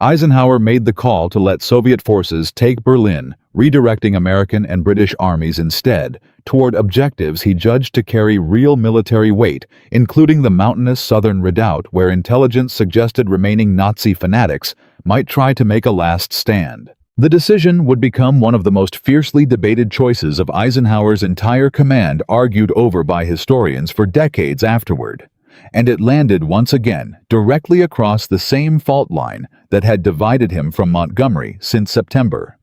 Eisenhower made the call to let Soviet forces take Berlin, redirecting American and British armies instead toward objectives he judged to carry real military weight, including the mountainous southern redoubt where intelligence suggested remaining Nazi fanatics might try to make a last stand. The decision would become one of the most fiercely debated choices of Eisenhower's entire command, argued over by historians for decades afterward. And it landed once again directly across the same fault line that had divided him from Montgomery since September.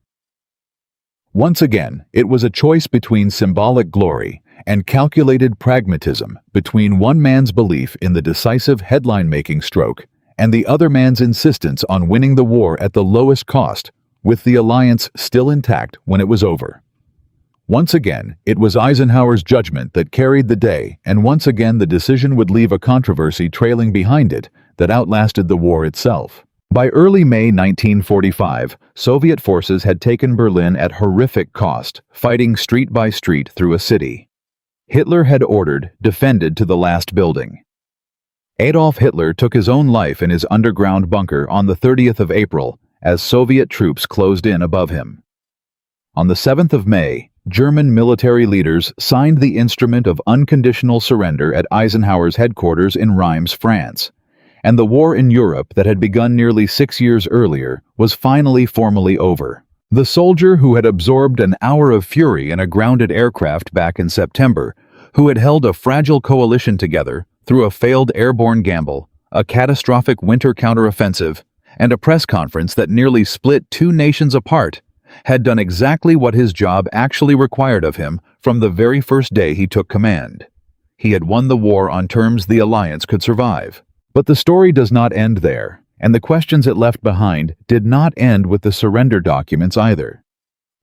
Once again, it was a choice between symbolic glory and calculated pragmatism, between one man's belief in the decisive headline-making stroke and the other man's insistence on winning the war at the lowest cost, with the alliance still intact when it was over. Once again, it was Eisenhower's judgment that carried the day, and once again the decision would leave a controversy trailing behind it that outlasted the war itself. By early May 1945, Soviet forces had taken Berlin at horrific cost, fighting street by street through a city. Hitler had ordered, defended to the last building. Adolf Hitler took his own life in his underground bunker on the 30th of April as Soviet troops closed in above him. On the 7th of May, German military leaders signed the instrument of unconditional surrender at Eisenhower's headquarters in Reims, France, and the war in Europe that had begun nearly 6 years earlier was finally formally over. The soldier who had absorbed an hour of fury in a grounded aircraft back in September, who had held a fragile coalition together through a failed airborne gamble, a catastrophic winter counteroffensive, and a press conference that nearly split two nations apart, had done exactly what his job actually required of him from the very first day he took command. He had won the war on terms the alliance could survive. But the story does not end there, and the questions it left behind did not end with the surrender documents either.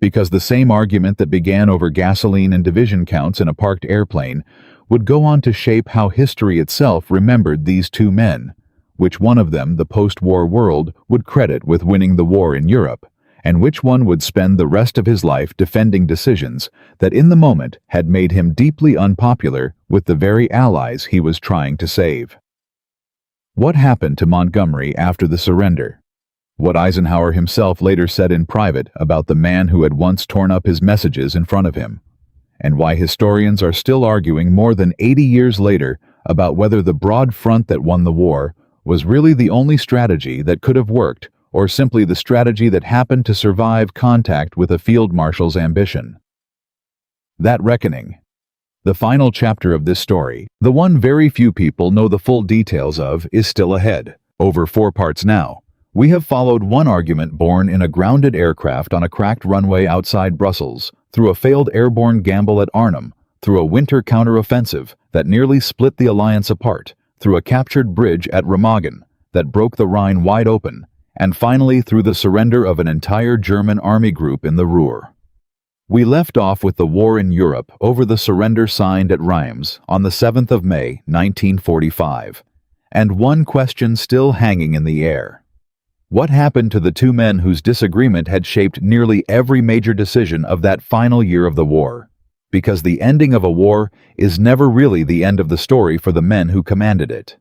Because the same argument that began over gasoline and division counts in a parked airplane would go on to shape how history itself remembered these two men, which one of them the post-war world would credit with winning the war in Europe, and which one would spend the rest of his life defending decisions that in the moment had made him deeply unpopular with the very allies he was trying to save. What happened to Montgomery after the surrender? What Eisenhower himself later said in private about the man who had once torn up his messages in front of him, and why historians are still arguing more than 80 years later about whether the broad front that won the war was really the only strategy that could have worked, or simply the strategy that happened to survive contact with a field marshal's ambition. That reckoning, the final chapter of this story, the one very few people know the full details of, is still ahead. Over 4 parts now, we have followed one argument born in a grounded aircraft on a cracked runway outside Brussels, through a failed airborne gamble at Arnhem, through a winter counteroffensive that nearly split the alliance apart, through a captured bridge at Remagen that broke the Rhine wide open, and finally through the surrender of an entire German army group in the Ruhr. We left off with the war in Europe over the surrender signed at Reims on the 7th of May, 1945, and one question still hanging in the air. What happened to the two men whose disagreement had shaped nearly every major decision of that final year of the war? Because the ending of a war is never really the end of the story for the men who commanded it.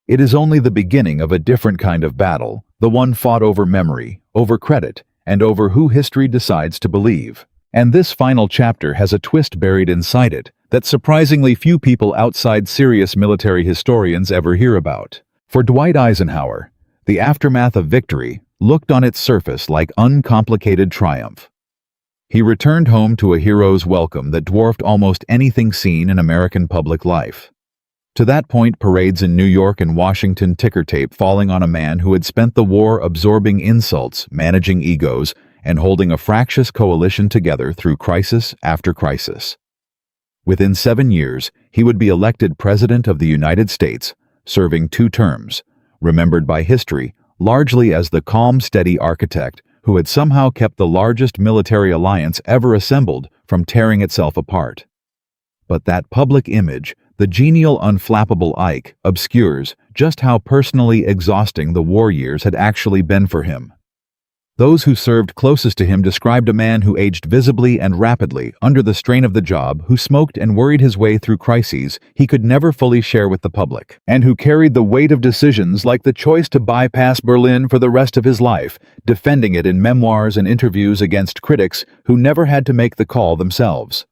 It is only the beginning of a different kind of battle, the one fought over memory, over credit, and over who history decides to believe. And this final chapter has a twist buried inside it that surprisingly few people outside serious military historians ever hear about. For Dwight Eisenhower, the aftermath of victory looked on its surface like uncomplicated triumph. He returned home to a hero's welcome that dwarfed almost anything seen in American public life. To that point, parades in New York and Washington ticker tape falling on a man who had spent the war absorbing insults, managing egos, and holding a fractious coalition together through crisis after crisis. Within 7 years, he would be elected President of the United States, serving 2 terms, remembered by history largely as the calm, steady architect who had somehow kept the largest military alliance ever assembled from tearing itself apart. But that public image, the genial, unflappable Ike, obscures just how personally exhausting the war years had actually been for him. Those who served closest to him described a man who aged visibly and rapidly under the strain of the job, who smoked and worried his way through crises he could never fully share with the public, and who carried the weight of decisions like the choice to bypass Berlin for the rest of his life, defending it in memoirs and interviews against critics who never had to make the call themselves.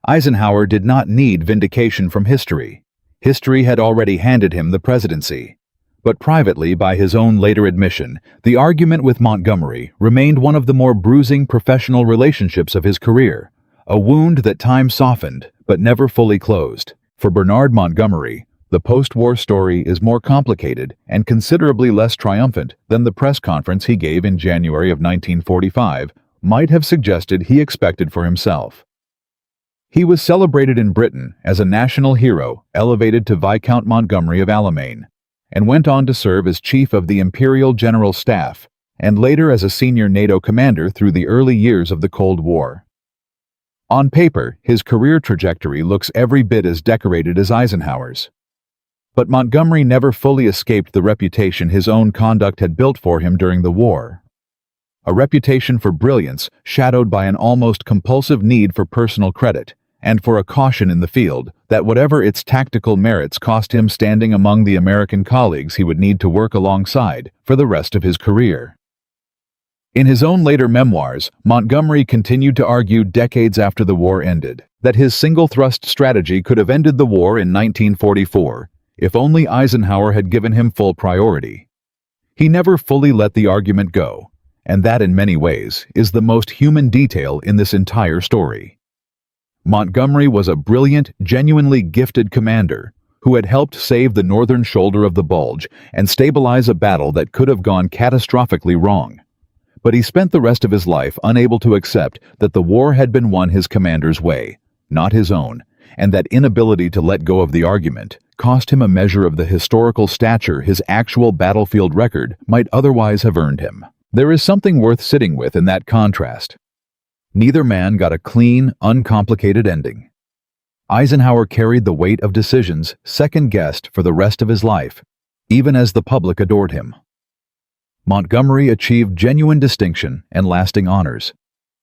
Eisenhower did not need vindication from history. History had already handed him the presidency. But privately, by his own later admission, the argument with Montgomery remained one of the more bruising professional relationships of his career, a wound that time softened but never fully closed. For Bernard Montgomery, the post-war story is more complicated and considerably less triumphant than the press conference he gave in January of 1945 might have suggested he expected for himself. He was celebrated in Britain as a national hero, elevated to Viscount Montgomery of Alamein, and went on to serve as chief of the Imperial General Staff, and later as a senior NATO commander through the early years of the Cold War. On paper, his career trajectory looks every bit as decorated as Eisenhower's. But Montgomery never fully escaped the reputation his own conduct had built for him during the war. A reputation for brilliance shadowed by an almost compulsive need for personal credit, and for a caution in the field that whatever its tactical merits cost him standing among the American colleagues he would need to work alongside for the rest of his career. In his own later memoirs, Montgomery continued to argue decades after the war ended that his single-thrust strategy could have ended the war in 1944 if only Eisenhower had given him full priority. He never fully let the argument go, and that in many ways is the most human detail in this entire story. Montgomery was a brilliant, genuinely gifted commander who had helped save the northern shoulder of the Bulge and stabilize a battle that could have gone catastrophically wrong. But he spent the rest of his life unable to accept that the war had been won his commander's way, not his own, and that inability to let go of the argument cost him a measure of the historical stature his actual battlefield record might otherwise have earned him. There is something worth sitting with in that contrast. Neither man got a clean, uncomplicated ending. Eisenhower carried the weight of decisions second-guessed for the rest of his life, even as the public adored him. Montgomery achieved genuine distinction and lasting honors,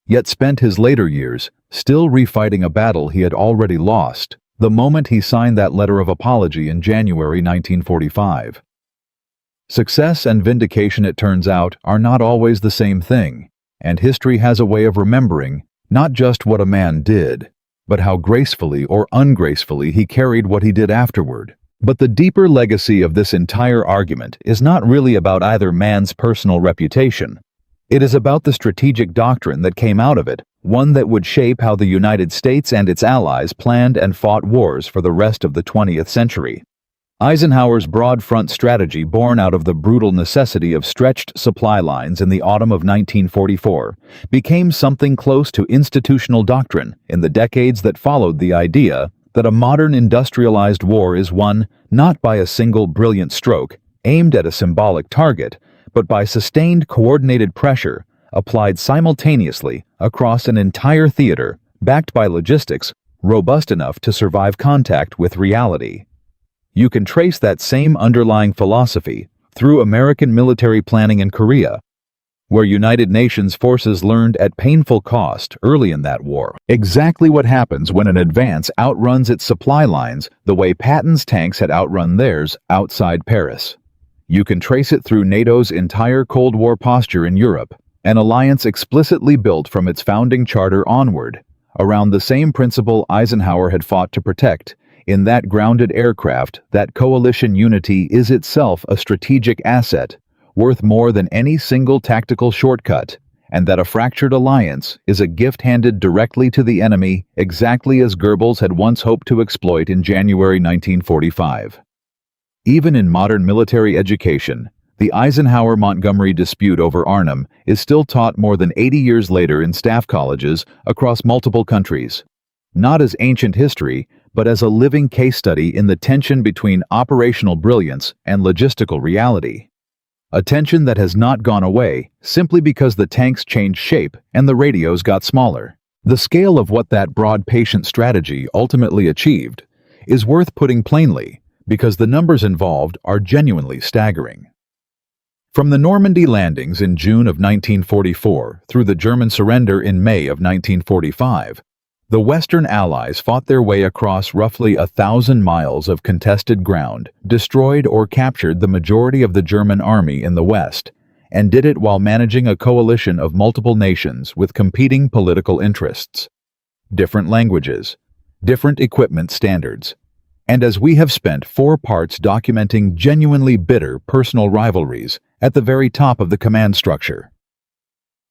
yet spent his later years still refighting a battle he had already lost the moment he signed that letter of apology in January 1945. Success and vindication, it turns out, are not always the same thing. And history has a way of remembering not just what a man did, but how gracefully or ungracefully he carried what he did afterward. But the deeper legacy of this entire argument is not really about either man's personal reputation. It is about the strategic doctrine that came out of it, one that would shape how the United States and its allies planned and fought wars for the rest of the 20th century. Eisenhower's broad front strategy, born out of the brutal necessity of stretched supply lines in the autumn of 1944, became something close to institutional doctrine in the decades that followed the idea that a modern industrialized war is won not by a single brilliant stroke aimed at a symbolic target, but by sustained coordinated pressure applied simultaneously across an entire theater, backed by logistics robust enough to survive contact with reality. You can trace that same underlying philosophy through American military planning in Korea, where United Nations forces learned at painful cost early in that war exactly what happens when an advance outruns its supply lines the way Patton's tanks had outrun theirs outside Paris. You can trace it through NATO's entire Cold War posture in Europe, an alliance explicitly built from its founding charter onward, around the same principle Eisenhower had fought to protect. In that grounded aircraft, that coalition unity is itself a strategic asset, worth more than any single tactical shortcut, and that a fractured alliance is a gift handed directly to the enemy, exactly as Goebbels had once hoped to exploit in January 1945. Even in modern military education, the Eisenhower-Montgomery dispute over Arnhem is still taught more than 80 years later in staff colleges across multiple countries. Not as ancient history, but as a living case study in the tension between operational brilliance and logistical reality. A tension that has not gone away simply because the tanks changed shape and the radios got smaller. The scale of what that broad patient strategy ultimately achieved is worth putting plainly, because the numbers involved are genuinely staggering. From the Normandy landings in June of 1944 through the German surrender in May of 1945, the Western Allies fought their way across roughly 1,000 miles of contested ground, destroyed or captured the majority of the German army in the West, and did it while managing a coalition of multiple nations with competing political interests, different languages, different equipment standards. And as we have spent 4 parts documenting genuinely bitter personal rivalries at the very top of the command structure.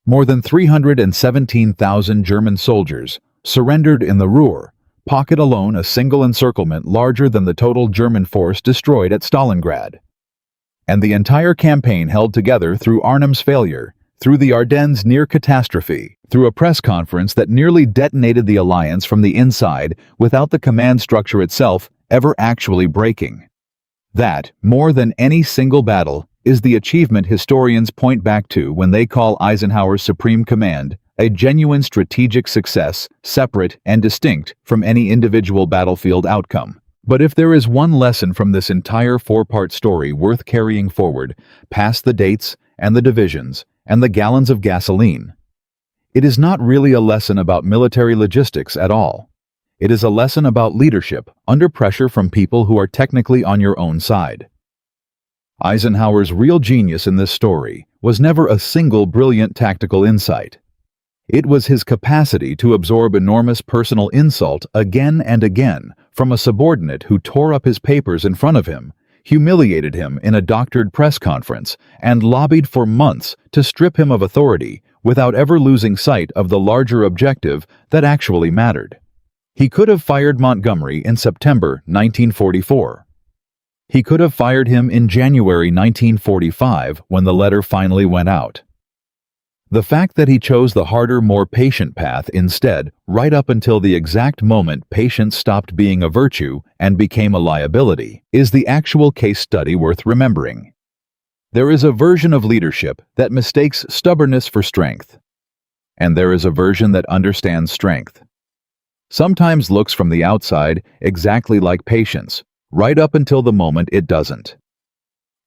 More than 317,000 German soldiers surrendered in the Ruhr, pocket alone a single encirclement larger than the total German force destroyed at Stalingrad. And the entire campaign held together through Arnhem's failure, through the Ardennes near catastrophe, through a press conference that nearly detonated the alliance from the inside without the command structure itself ever actually breaking. That, more than any single battle, is the achievement historians point back to when they call Eisenhower's Supreme Command a genuine strategic success, separate and distinct from any individual battlefield outcome. But if there is one lesson from this entire 4-part story worth carrying forward, past the dates and the divisions and the gallons of gasoline, it is not really a lesson about military logistics at all. It is a lesson about leadership under pressure from people who are technically on your own side. Eisenhower's real genius in this story was never a single brilliant tactical insight. It was his capacity to absorb enormous personal insult again and again from a subordinate who tore up his papers in front of him, humiliated him in a doctored press conference, and lobbied for months to strip him of authority without ever losing sight of the larger objective that actually mattered. He could have fired Montgomery in September 1944. He could have fired him in January 1945 when the letter finally went out. The fact that he chose the harder, more patient path instead, right up until the exact moment patience stopped being a virtue and became a liability, is the actual case study worth remembering. There is a version of leadership that mistakes stubbornness for strength, and there is a version that understands strength. Sometimes looks from the outside exactly like patience, right up until the moment it doesn't.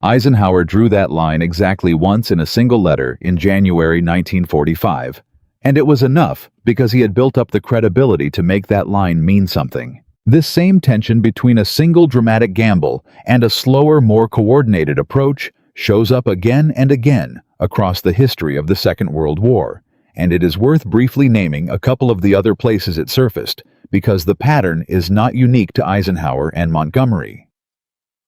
Eisenhower drew that line exactly once in a single letter in January 1945, and it was enough because he had built up the credibility to make that line mean something. This same tension between a single dramatic gamble and a slower, more coordinated approach shows up again and again across the history of the Second World War, and it is worth briefly naming a couple of the other places it surfaced, because the pattern is not unique to Eisenhower and Montgomery.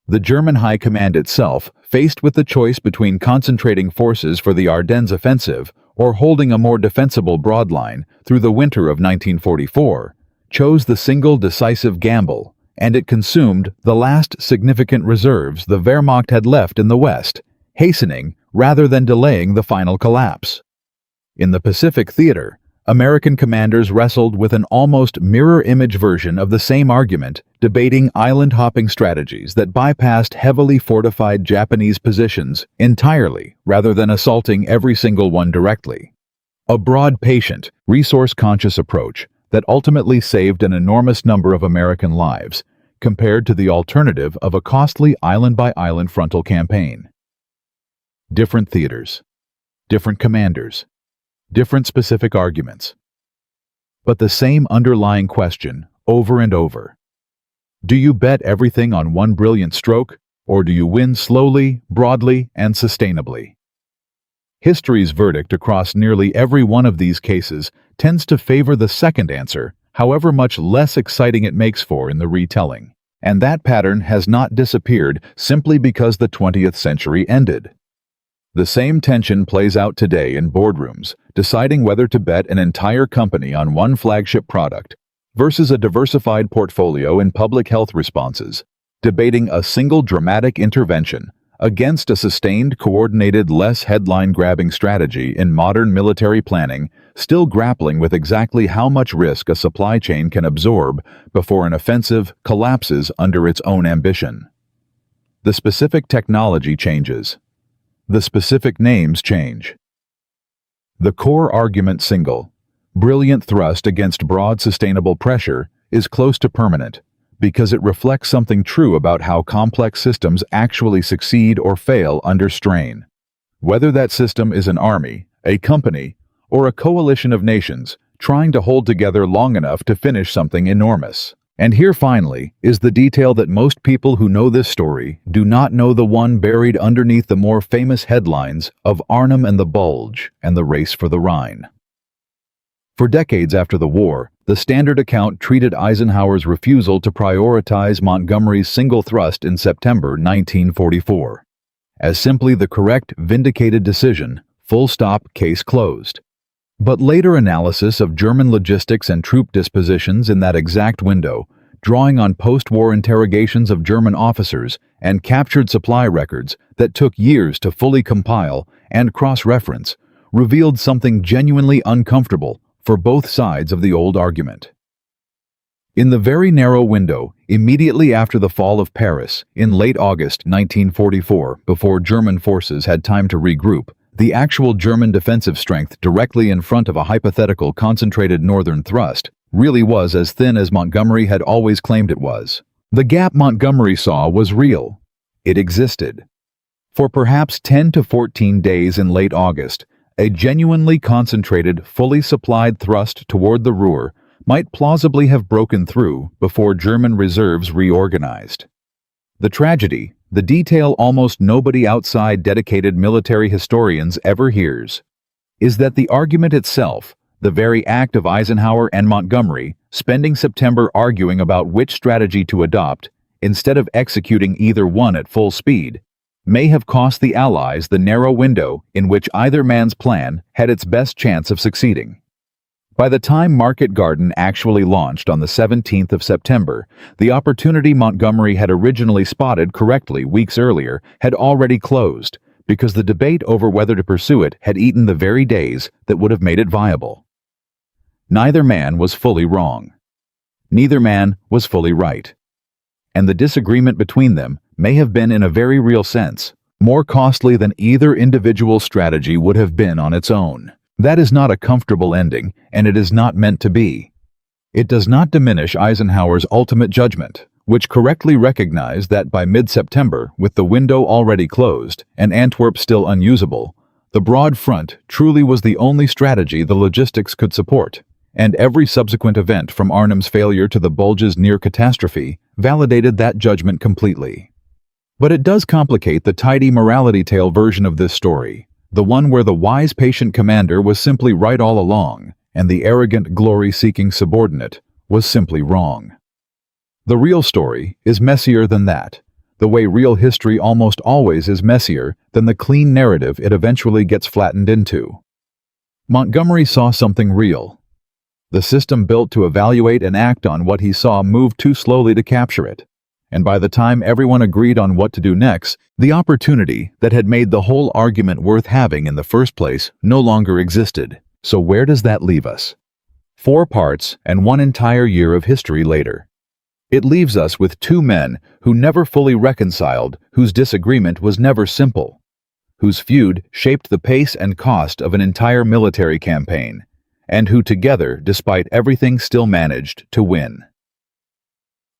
The German High Command itself, faced with the choice between concentrating forces for the Ardennes offensive or holding a more defensible broadline through the winter of 1944, chose the single decisive gamble, and it consumed the last significant reserves the Wehrmacht had left in the West, hastening rather than delaying the final collapse. In the Pacific Theater, American commanders wrestled with an almost mirror-image version of the same argument, debating island-hopping strategies that bypassed heavily fortified Japanese positions entirely rather than assaulting every single one directly. A broad, patient, resource-conscious approach that ultimately saved an enormous number of American lives, compared to the alternative of a costly island-by-island frontal campaign. Different theaters, different commanders, different specific arguments, but the same underlying question over and over. Do you bet everything on one brilliant stroke, or do you win slowly, broadly, and sustainably? History's verdict across nearly every one of these cases tends to favor the second answer, however much less exciting it makes for in the retelling. And that pattern has not disappeared simply because the 20th century ended. The same tension plays out today in boardrooms, deciding whether to bet an entire company on one flagship product versus a diversified portfolio in public health responses, debating a single dramatic intervention against a sustained, coordinated, less headline-grabbing strategy in modern military planning, still grappling with exactly how much risk a supply chain can absorb before an offensive collapses under its own ambition. The specific technology changes. The specific names change. The core argument single, brilliant thrust against broad sustainable pressure, is close to permanent, because it reflects something true about how complex systems actually succeed or fail under strain. Whether that system is an army, a company, or a coalition of nations trying to hold together long enough to finish something enormous. And here finally is the detail that most people who know this story do not know, the one buried underneath the more famous headlines of Arnhem and the Bulge and the race for the Rhine. For decades after the war, the Standard account treated Eisenhower's refusal to prioritize Montgomery's single thrust in September 1944 as simply the correct, vindicated decision, full stop, case closed. But later analysis of German logistics and troop dispositions in that exact window, drawing on post-war interrogations of German officers and captured supply records that took years to fully compile and cross-reference, revealed something genuinely uncomfortable for both sides of the old argument. In the very narrow window, immediately after the fall of Paris, in late August 1944, before German forces had time to regroup, the actual German defensive strength directly in front of a hypothetical concentrated northern thrust really was as thin as Montgomery had always claimed it was. The gap Montgomery saw was real. It existed. For perhaps 10 to 14 days in late August, a genuinely concentrated, fully supplied thrust toward the Ruhr might plausibly have broken through before German reserves reorganized. The tragedy, the detail almost nobody outside dedicated military historians ever hears, is that the argument itself, the very act of Eisenhower and Montgomery spending September arguing about which strategy to adopt, instead of executing either one at full speed, may have cost the Allies the narrow window in which either man's plan had its best chance of succeeding. By the time Market Garden actually launched on the 17th of September, the opportunity Montgomery had originally spotted correctly weeks earlier had already closed, because the debate over whether to pursue it had eaten the very days that would have made it viable. Neither man was fully wrong. Neither man was fully right. And the disagreement between them may have been, in a very real sense, more costly than either individual strategy would have been on its own. That is not a comfortable ending, and it is not meant to be. It does not diminish Eisenhower's ultimate judgment, which correctly recognized that by mid-September, with the window already closed and Antwerp still unusable, the broad front truly was the only strategy the logistics could support, and every subsequent event from Arnhem's failure to the Bulge's near catastrophe validated that judgment completely. But it does complicate the tidy morality tale version of this story, the one where the wise, patient commander was simply right all along, and the arrogant, glory-seeking subordinate was simply wrong. The real story is messier than that, the way real history almost always is messier than the clean narrative it eventually gets flattened into. Montgomery saw something real. The system built to evaluate and act on what he saw moved too slowly to capture it. And by the time everyone agreed on what to do next, the opportunity that had made the whole argument worth having in the first place no longer existed. So where does that leave us? 4 parts and 1 entire year of history later. It leaves us with 2 men who never fully reconciled, whose disagreement was never simple, whose feud shaped the pace and cost of an entire military campaign, and who together, despite everything, still managed to win.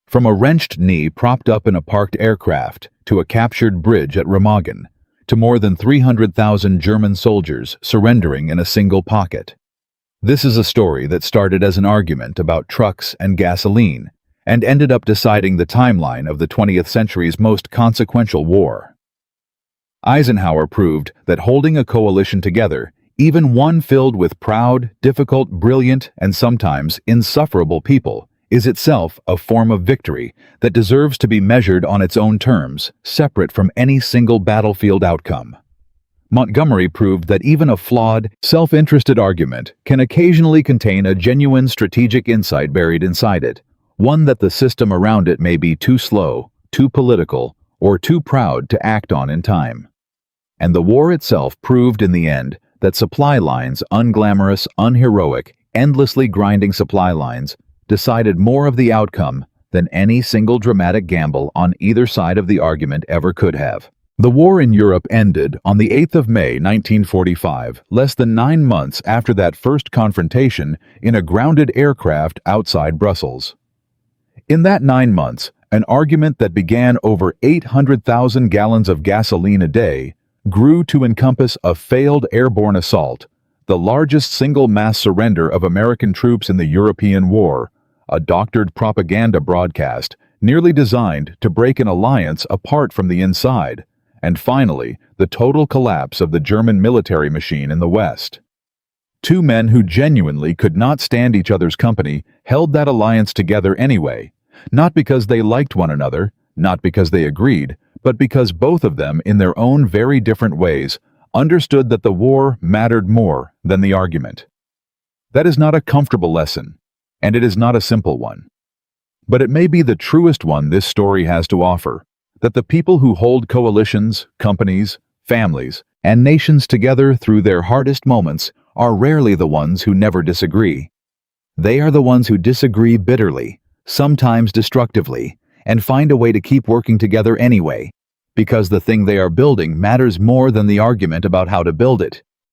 From a wrenched knee propped up in a parked aircraft, to a captured bridge at Remagen, to more than 300,000 German soldiers surrendering in a single pocket. This is a story that started as an argument about trucks and gasoline, and ended up deciding the timeline of the 20th century's most consequential war. Eisenhower proved that holding a coalition together, even one filled with proud, difficult, brilliant, and sometimes insufferable people, is itself a form of victory that deserves to be measured on its own terms, separate from any single battlefield outcome. Montgomery proved that even a flawed, self-interested argument can occasionally contain a genuine strategic insight buried inside it, one that the system around it may be too slow, too political, or too proud to act on in time. And the war itself proved in the end that supply lines, unglamorous, unheroic, endlessly grinding supply lines, decided more of the outcome than any single dramatic gamble on either side of the argument ever could have. The war in Europe ended on the 8th of May 1945, less than 9 months after that first confrontation in a grounded aircraft outside Brussels. In that 9 months, an argument that began over 800,000 gallons of gasoline a day grew to encompass a failed airborne assault, the largest single mass surrender of American troops in the European war, a doctored propaganda broadcast nearly designed to break an alliance apart from the inside, and finally, the total collapse of the German military machine in the West. Two men who genuinely could not stand each other's company held that alliance together anyway, not because they liked one another, not because they agreed, but because both of them, in their own very different ways, understood that the war mattered more than the argument. That is not a comfortable lesson, and it is not a simple one. But it may be the truest one this story has to offer, that the people who hold coalitions, companies, families, and nations together through their hardest moments are rarely the ones who never disagree. They are the ones who disagree bitterly, sometimes destructively, and find a way to keep working together anyway, because the thing they are building matters more than the argument about how to build it.